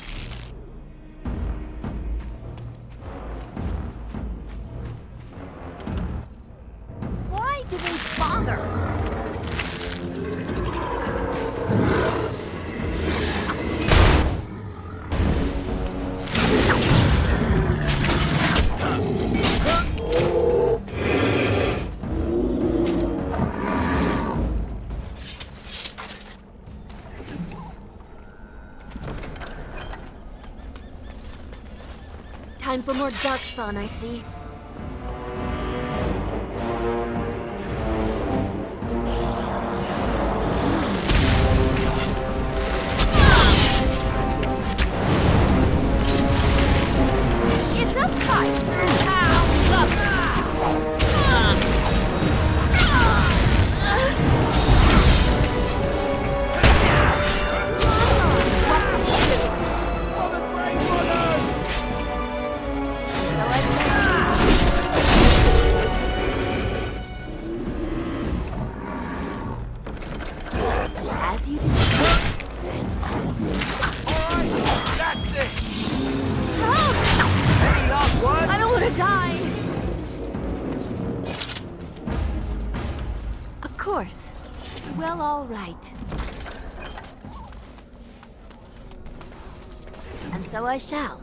Why do they bother? Time for more darkspawn, I see. It's a fight! As you desire. That's it! Ah! Any last words? I don't want to die! Of course. Well, all right. And so I shall.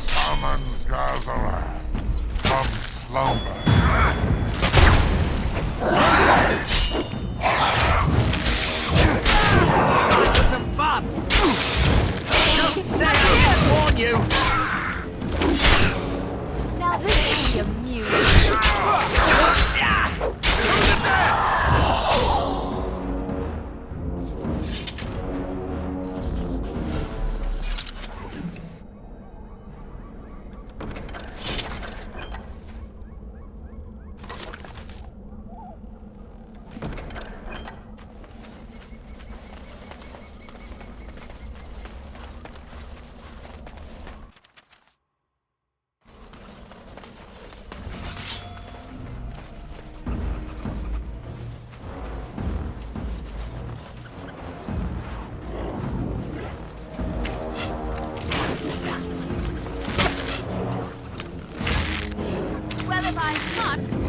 Summons Gazaran from slumber. Time for some fun! Don't say I didn't warn you! Now this will be amusing. I must.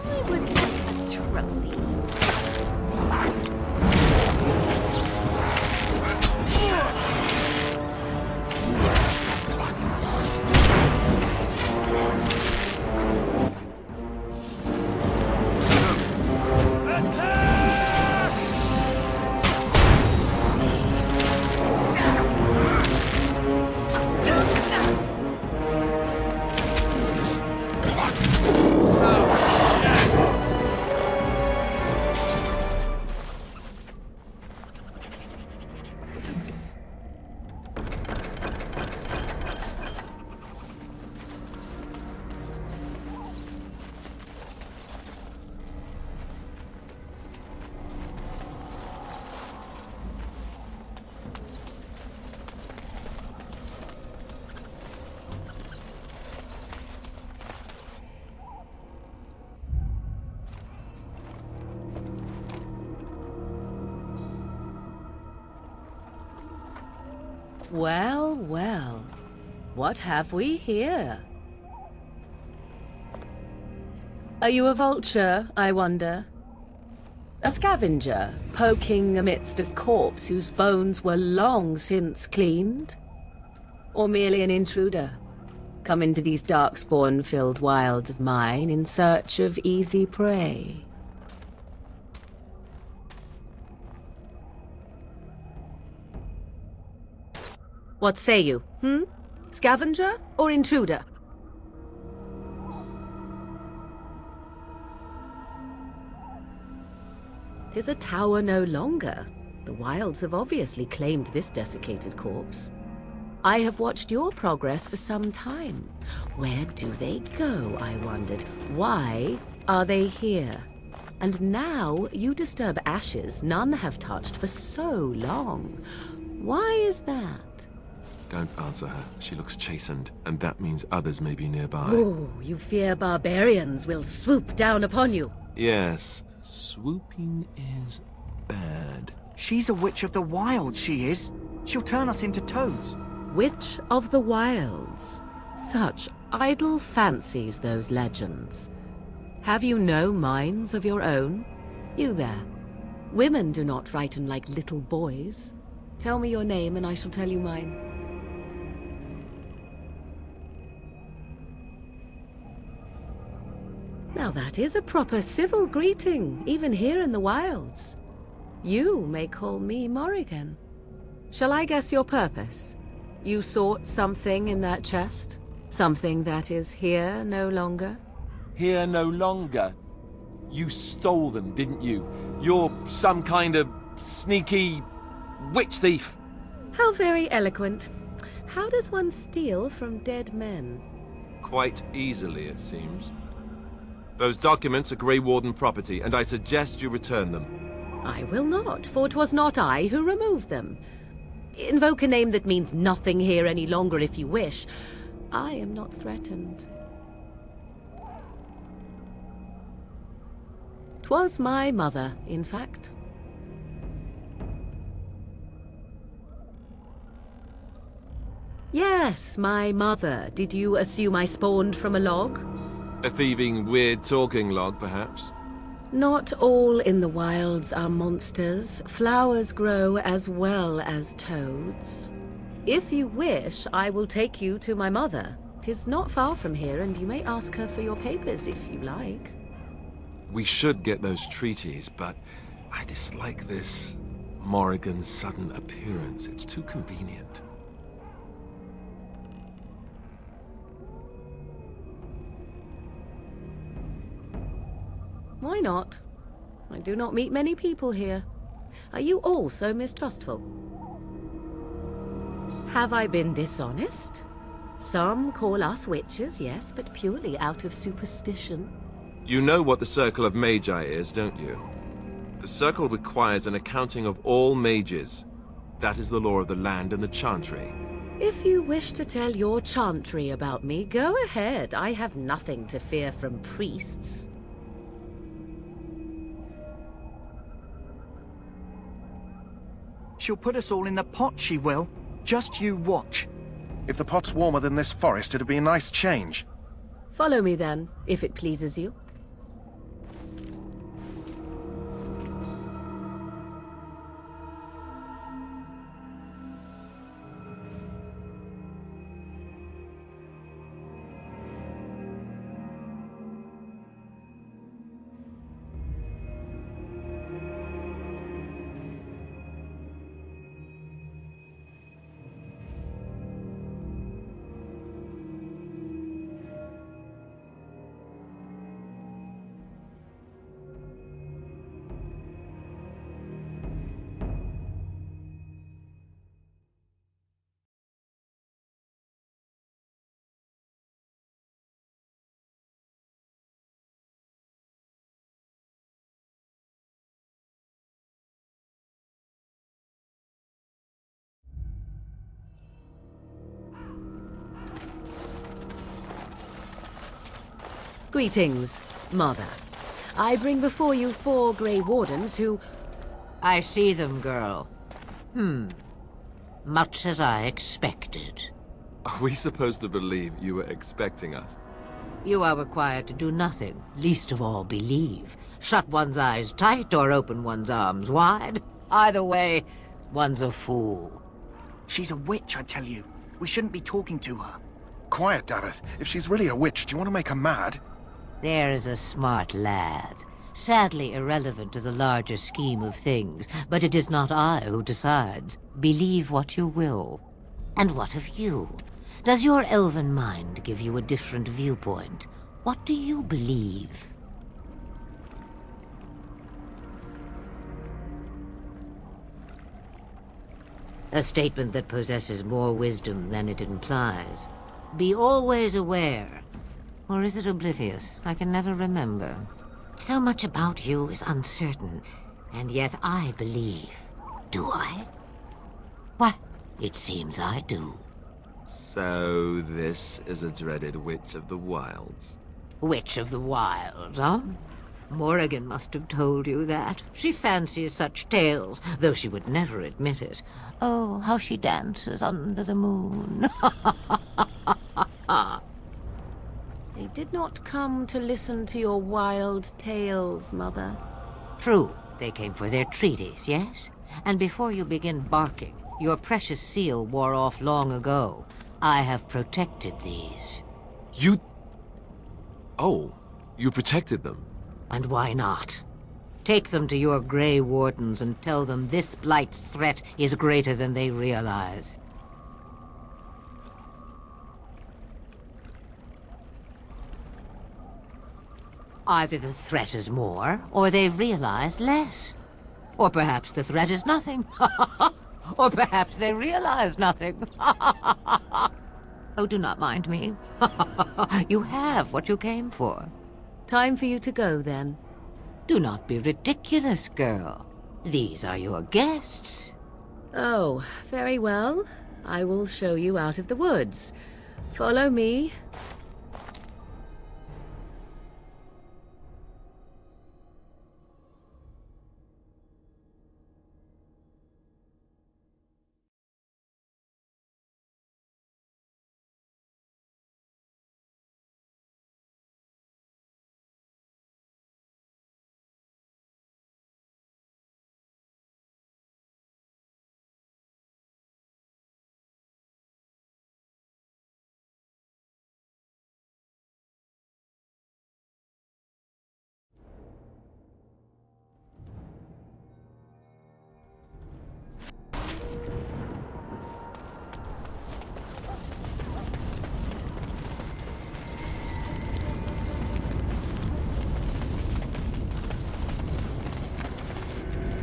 I would like a trophy. Well, well. What have we here? Are you a vulture, I wonder? A scavenger, poking amidst a corpse whose bones were long since cleaned? Or merely an intruder, come into these darkspawn-filled wilds of mine in search of easy prey? What say you, Scavenger or intruder? Tis a tower no longer. The wilds have obviously claimed this desiccated corpse. I have watched your progress for some time. Where do they go, I wondered? Why are they here? And now you disturb ashes none have touched for so long. Why is that? Don't answer her. She looks chastened, and that means others may be nearby. Oh, you fear barbarians will swoop down upon you. Yes, swooping is bad. She's a witch of the wilds, she is. She'll turn us into toads. Witch of the wilds. Such idle fancies, those legends. Have you no minds of your own? You there. Women do not frighten like little boys. Tell me your name and I shall tell you mine. Now that is a proper civil greeting, even here in the wilds. You may call me Morrigan. Shall I guess your purpose? You sought something in that chest? Something that is here no longer? Here no longer? You stole them, didn't you? You're some kind of sneaky witch thief. How very eloquent. How does one steal from dead men? Quite easily, it seems. Those documents are Grey Warden property, and I suggest you return them. I will not, for 'twas not I who removed them. Invoke a name that means nothing here any longer if you wish. I am not threatened. 'Twas my mother, in fact. Yes, my mother. Did you assume I spawned from a log? A thieving, weird-talking log, perhaps? Not all in the wilds are monsters. Flowers grow as well as toads. If you wish, I will take you to my mother. 'Tis not far from here, and you may ask her for your papers if you like. We should get those treaties, but I dislike this Morrigan's sudden appearance. It's too convenient. Why not? I do not meet many people here. Are you all so mistrustful? Have I been dishonest? Some call us witches, yes, but purely out of superstition. You know what the Circle of Magi is, don't you? The Circle requires an accounting of all mages. That is the law of the land and the Chantry. If you wish to tell your chantry about me, go ahead. I have nothing to fear from priests. She'll put us all in the pot, she will. Just you watch. If the pot's warmer than this forest, it'd be a nice change. Follow me then, if it pleases you. Greetings, Mother. I bring before you 4 Grey Wardens who... I see them, girl. Much as I expected. Are we supposed to believe you were expecting us? You are required to do nothing, least of all believe. Shut one's eyes tight or open one's arms wide. Either way, one's a fool. She's a witch, I tell you. We shouldn't be talking to her. Quiet, Davith. If she's really a witch, do you want to make her mad? There is a smart lad. Sadly irrelevant to the larger scheme of things, but it is not I who decides. Believe what you will. And what of you? Does your elven mind give you a different viewpoint? What do you believe? A statement that possesses more wisdom than it implies. Be always aware. Or is it oblivious? I can never remember. So much about you is uncertain, and yet I believe. Do I? Why, it seems I do. So this is a dreaded Witch of the Wilds. Witch of the Wilds, huh? Morrigan must have told you that. She fancies such tales, though she would never admit it. Oh, how she dances under the moon. They did not come to listen to your wild tales, Mother. True, they came for their treaties, yes? And before you begin barking, your precious seal wore off long ago. I have protected these. You... Oh, you protected them? And why not? Take them to your Grey Wardens and tell them this Blight's threat is greater than they realize. Either the threat is more, or they realize less. Or perhaps the threat is nothing. Or perhaps they realize nothing. Oh, do not mind me. You have what you came for. Time for you to go, then. Do not be ridiculous, girl. These are your guests. Oh, very well. I will show you out of the woods. Follow me.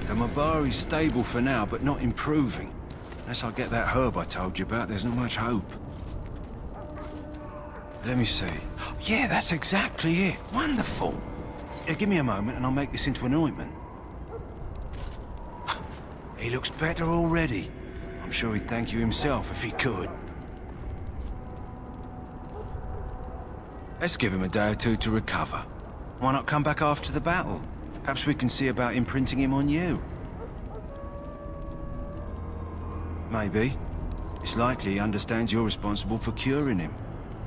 The Mabari's stable for now, but not improving. Unless I get that herb I told you about, there's not much hope. Let me see. Yeah, that's exactly it. Wonderful. Yeah, give me a moment and I'll make this into an ointment. He looks better already. I'm sure he'd thank you himself if he could. Let's give him a day or two to recover. Why not come back after the battle? Perhaps we can see about imprinting him on you. Maybe. It's likely he understands you're responsible for curing him.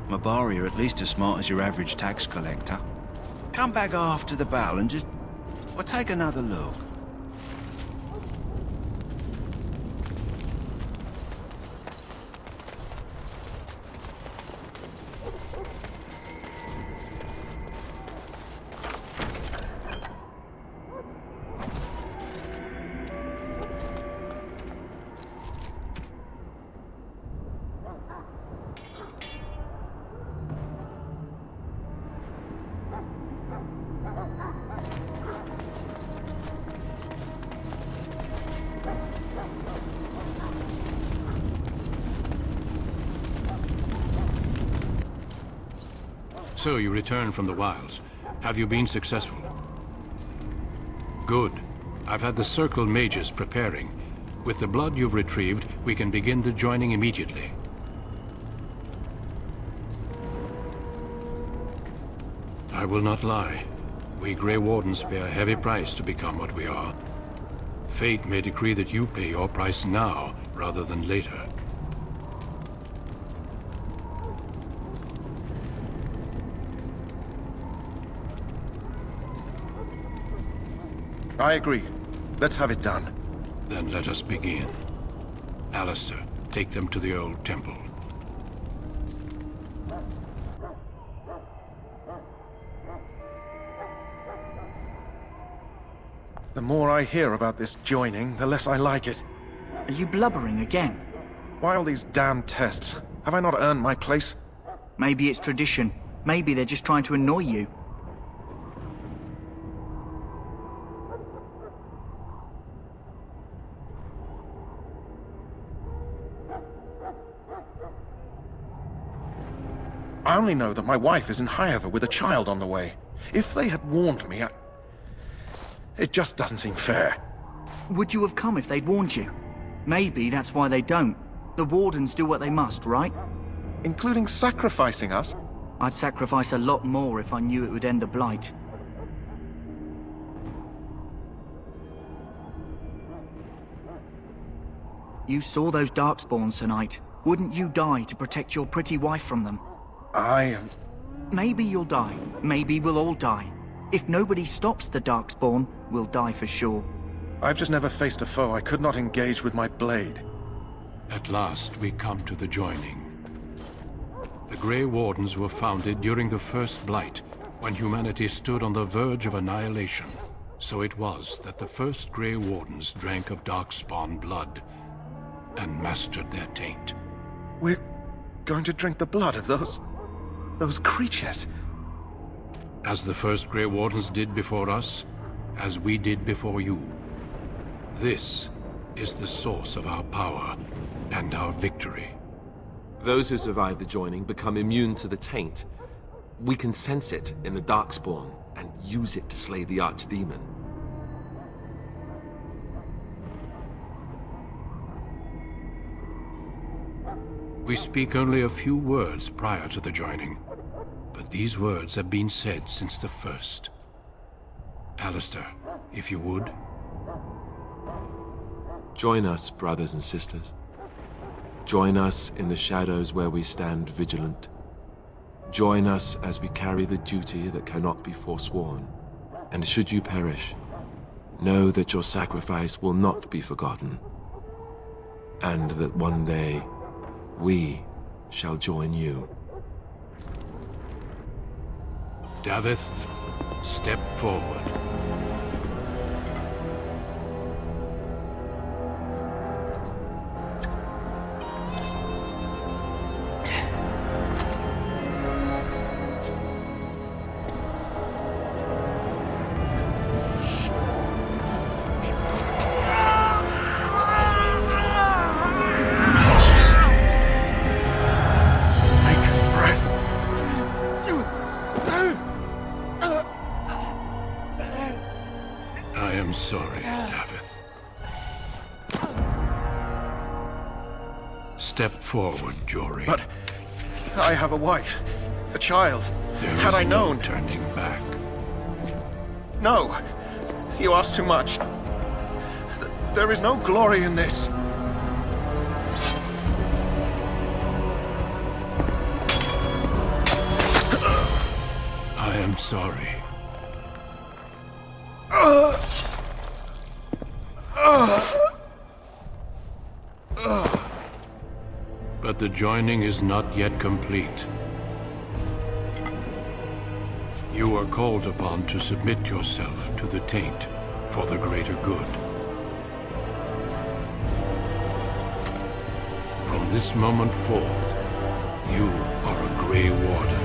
Mabari are at least as smart as your average tax collector. Come back after the battle and just... well, take another look. So you returned from the wilds. Have you been successful? Good. I've had the Circle mages preparing. With the blood you've retrieved, we can begin the joining immediately. I will not lie. We Grey Wardens pay a heavy price to become what we are. Fate may decree that you pay your price now, rather than later. I agree. Let's have it done. Then let us begin. Alistair, take them to the old temple. The more I hear about this joining, the less I like it. Are you blubbering again? Why all these damn tests? Have I not earned my place? Maybe it's tradition. Maybe they're just trying to annoy you. I only know that my wife is in Highover with a child on the way. If they had warned me, it just doesn't seem fair. Would you have come if they'd warned you? Maybe that's why they don't. The Wardens do what they must, right? Including sacrificing us? I'd sacrifice a lot more if I knew it would end the Blight. You saw those Darkspawns tonight. Wouldn't you die to protect your pretty wife from them? Maybe you'll die. Maybe we'll all die. If nobody stops the Darkspawn, we'll die for sure. I've just never faced a foe I could not engage with my blade. At last, we come to the joining. The Grey Wardens were founded during the First Blight, when humanity stood on the verge of annihilation. So it was that the first Grey Wardens drank of Darkspawn blood and mastered their taint. We're going to drink the blood of those creatures. As the first Grey Wardens did before us, as we did before you. This is the source of our power and our victory. Those who survive the joining become immune to the taint. We can sense it in the Darkspawn and use it to slay the Archdemon. We speak only a few words prior to the joining, but these words have been said since the first. Alistair, if you would. Join us, brothers and sisters. Join us in the shadows where we stand vigilant. Join us as we carry the duty that cannot be forsworn. And should you perish, know that your sacrifice will not be forgotten. And that one day, we shall join you. Davith, step forward. I am sorry, Davith. Step forward, Jory. But I have a wife, a child. Had I known... turning back. No! You ask too much. There is no glory in this. I am sorry. But the joining is not yet complete. You are called upon to submit yourself to the taint for the greater good. From this moment forth, you are a Grey Warden.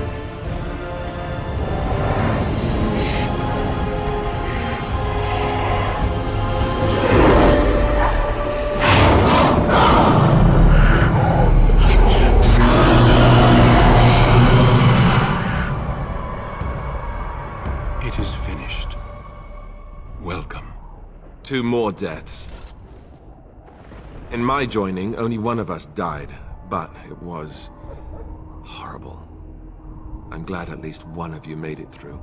It is finished. Welcome. 2 more deaths. In my joining, only one of us died, but it was horrible. I'm glad at least one of you made it through.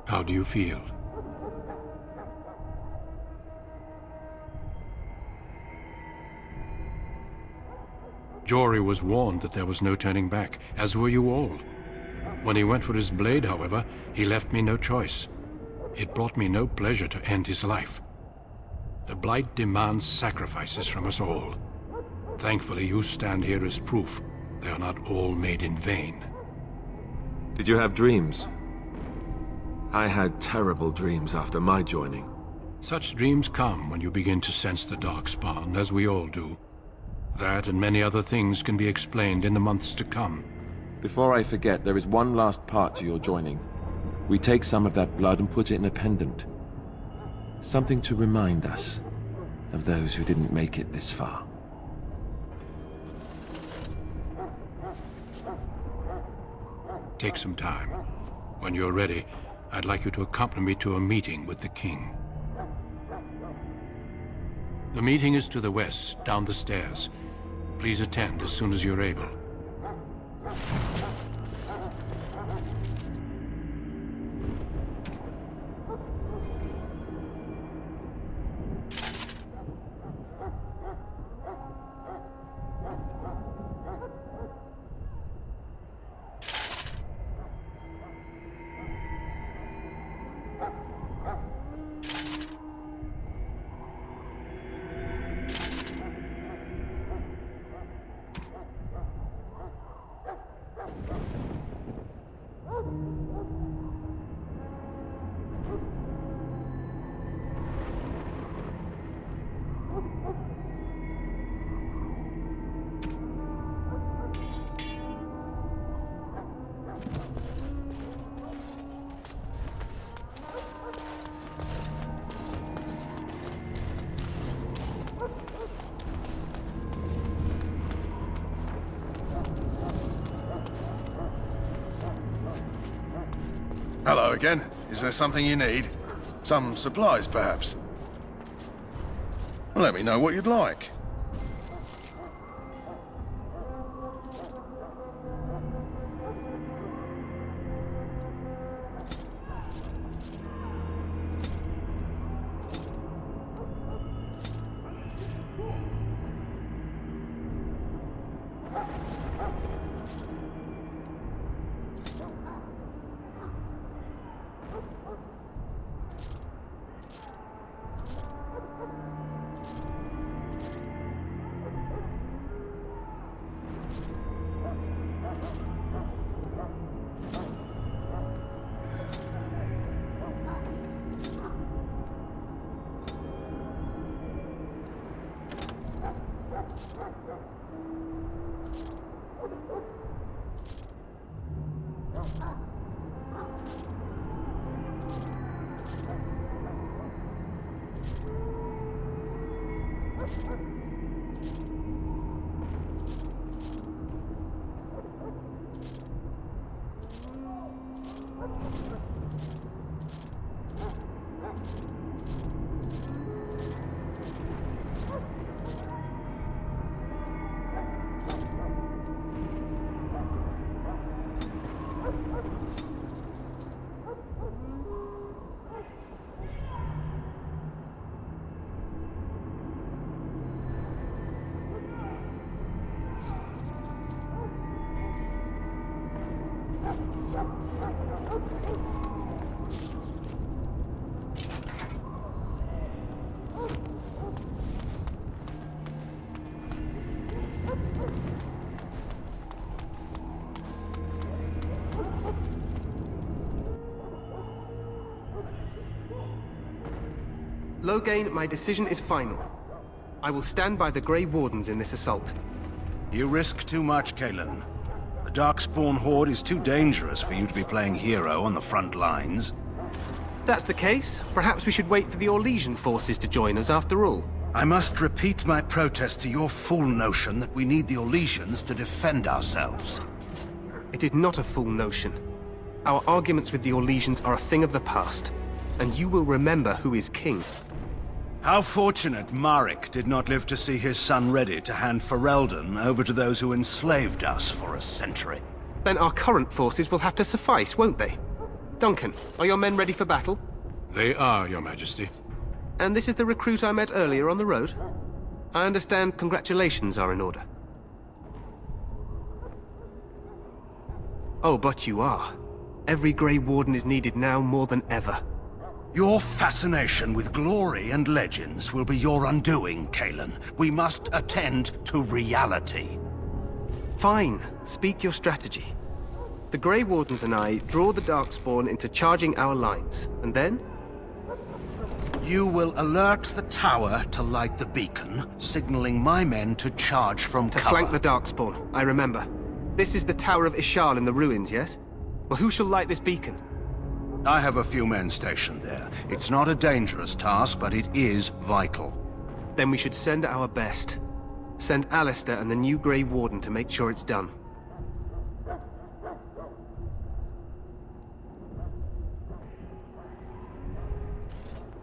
How do you feel? Jory was warned that there was no turning back, as were you all. When he went for his blade, however, he left me no choice. It brought me no pleasure to end his life. The Blight demands sacrifices from us all. Thankfully, you stand here as proof they are not all made in vain. Did you have dreams? I had terrible dreams after my joining. Such dreams come when you begin to sense the Darkspawn, as we all do. That and many other things can be explained in the months to come. Before I forget, there is one last part to your joining. We take some of that blood and put it in a pendant. Something to remind us of those who didn't make it this far. Take some time. When you're ready, I'd like you to accompany me to a meeting with the king. The meeting is to the west, down the stairs. Please attend as soon as you're able. Hello again. Is there something you need? Some supplies, perhaps? Let me know what you'd like. Loghain, my decision is final. I will stand by the Grey Wardens in this assault. You risk too much, Kalen. The Darkspawn Horde is too dangerous for you to be playing hero on the front lines. That's the case. Perhaps we should wait for the Orlesian forces to join us after all. I must repeat my protest to your fool notion that we need the Orlesians to defend ourselves. It is not a fool notion. Our arguments with the Orlesians are a thing of the past, and you will remember who is king. How fortunate Marek did not live to see his son ready to hand Ferelden over to those who enslaved us for a century. Then our current forces will have to suffice, won't they? Duncan, are your men ready for battle? They are, Your Majesty. And this is the recruit I met earlier on the road? I understand congratulations are in order. Oh, but you are. Every Grey Warden is needed now more than ever. Your fascination with glory and legends will be your undoing, Kalen. We must attend to reality. Fine. Speak your strategy. The Grey Wardens and I draw the Darkspawn into charging our lines, and then? You will alert the tower to light the beacon, signaling my men to charge from cover. To flank the Darkspawn, I remember. This is the Tower of Ishal in the ruins, yes? Well, who shall light this beacon? I have a few men stationed there. It's not a dangerous task, but it is vital. Then we should send our best. Send Alistair and the new Grey Warden to make sure it's done.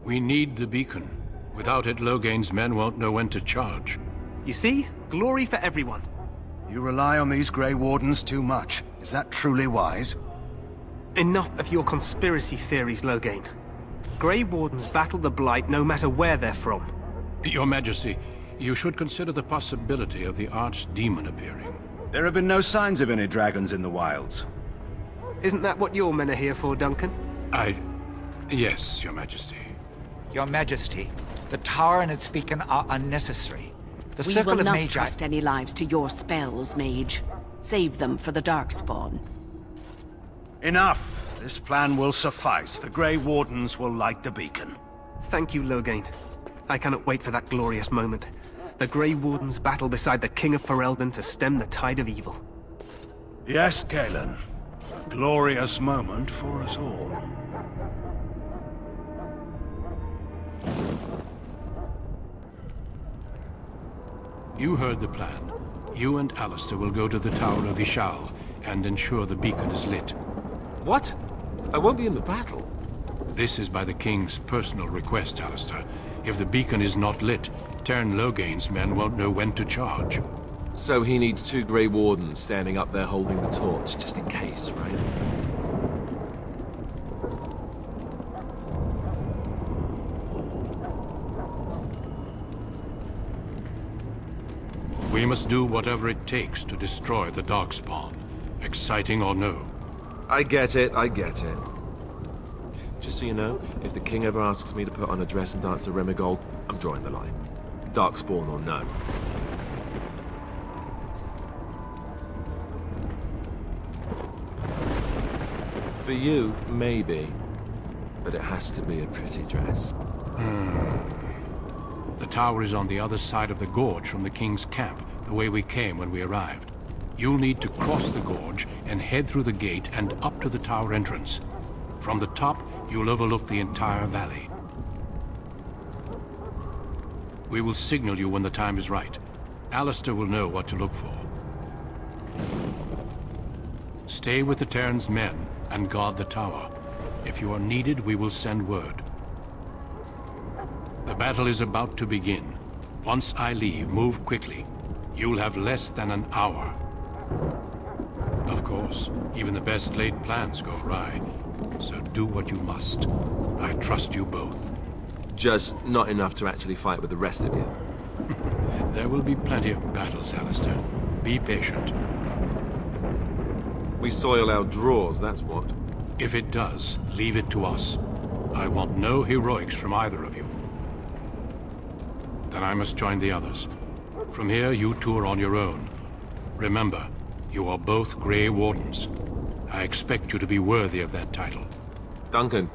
We need the beacon. Without it, Loghain's men won't know when to charge. You see? Glory for everyone. You rely on these Grey Wardens too much. Is that truly wise? Enough of your conspiracy theories, Loghain. Grey Wardens battle the Blight no matter where they're from. Your Majesty, you should consider the possibility of the Archdemon appearing. There have been no signs of any dragons in the wilds. Isn't that what your men are here for, Duncan? Yes, Your Majesty. Your Majesty, the tower and its beacon are unnecessary. The We circle will of not Magi... trust any lives to your spells, Mage. Save them for the Darkspawn. Enough! This plan will suffice. The Grey Wardens will light the beacon. Thank you, Loghain. I cannot wait for that glorious moment. The Grey Wardens battle beside the King of Ferelden to stem the tide of evil. Yes, Kalen. A glorious moment for us all. You heard the plan. You and Alistair will go to the Tower of Ishal and ensure the beacon is lit. What? I won't be in the battle. This is by the King's personal request, Alistair. If the beacon is not lit, Tern Loghain's men won't know when to charge. So he needs 2 Grey Wardens standing up there holding the torch, just in case, right? We must do whatever it takes to destroy the Darkspawn, exciting or no. I get it, I get it. Just so you know, if the King ever asks me to put on a dress and dance to Remigold, I'm drawing the line. Darkspawn or no. For you, maybe. But it has to be a pretty dress. The tower is on the other side of the gorge from the King's camp, the way we came when we arrived. You'll need to cross the gorge and head through the gate and up to the tower entrance. From the top, you'll overlook the entire valley. We will signal you when the time is right. Alistair will know what to look for. Stay with the Terran's men and guard the tower. If you are needed, we will send word. The battle is about to begin. Once I leave, move quickly. You'll have less than an hour. Of course, even the best laid plans go awry. So do what you must. I trust you both. Just not enough to actually fight with the rest of you. There will be plenty of battles, Alistair. Be patient. We soil our drawers, that's what. If it does, leave it to us. I want no heroics from either of you. Then I must join the others. From here, you two are on your own. Remember, you are both Grey Wardens. I expect you to be worthy of that title. Duncan,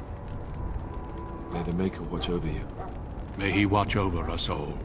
may the Maker watch over you. May he watch over us all.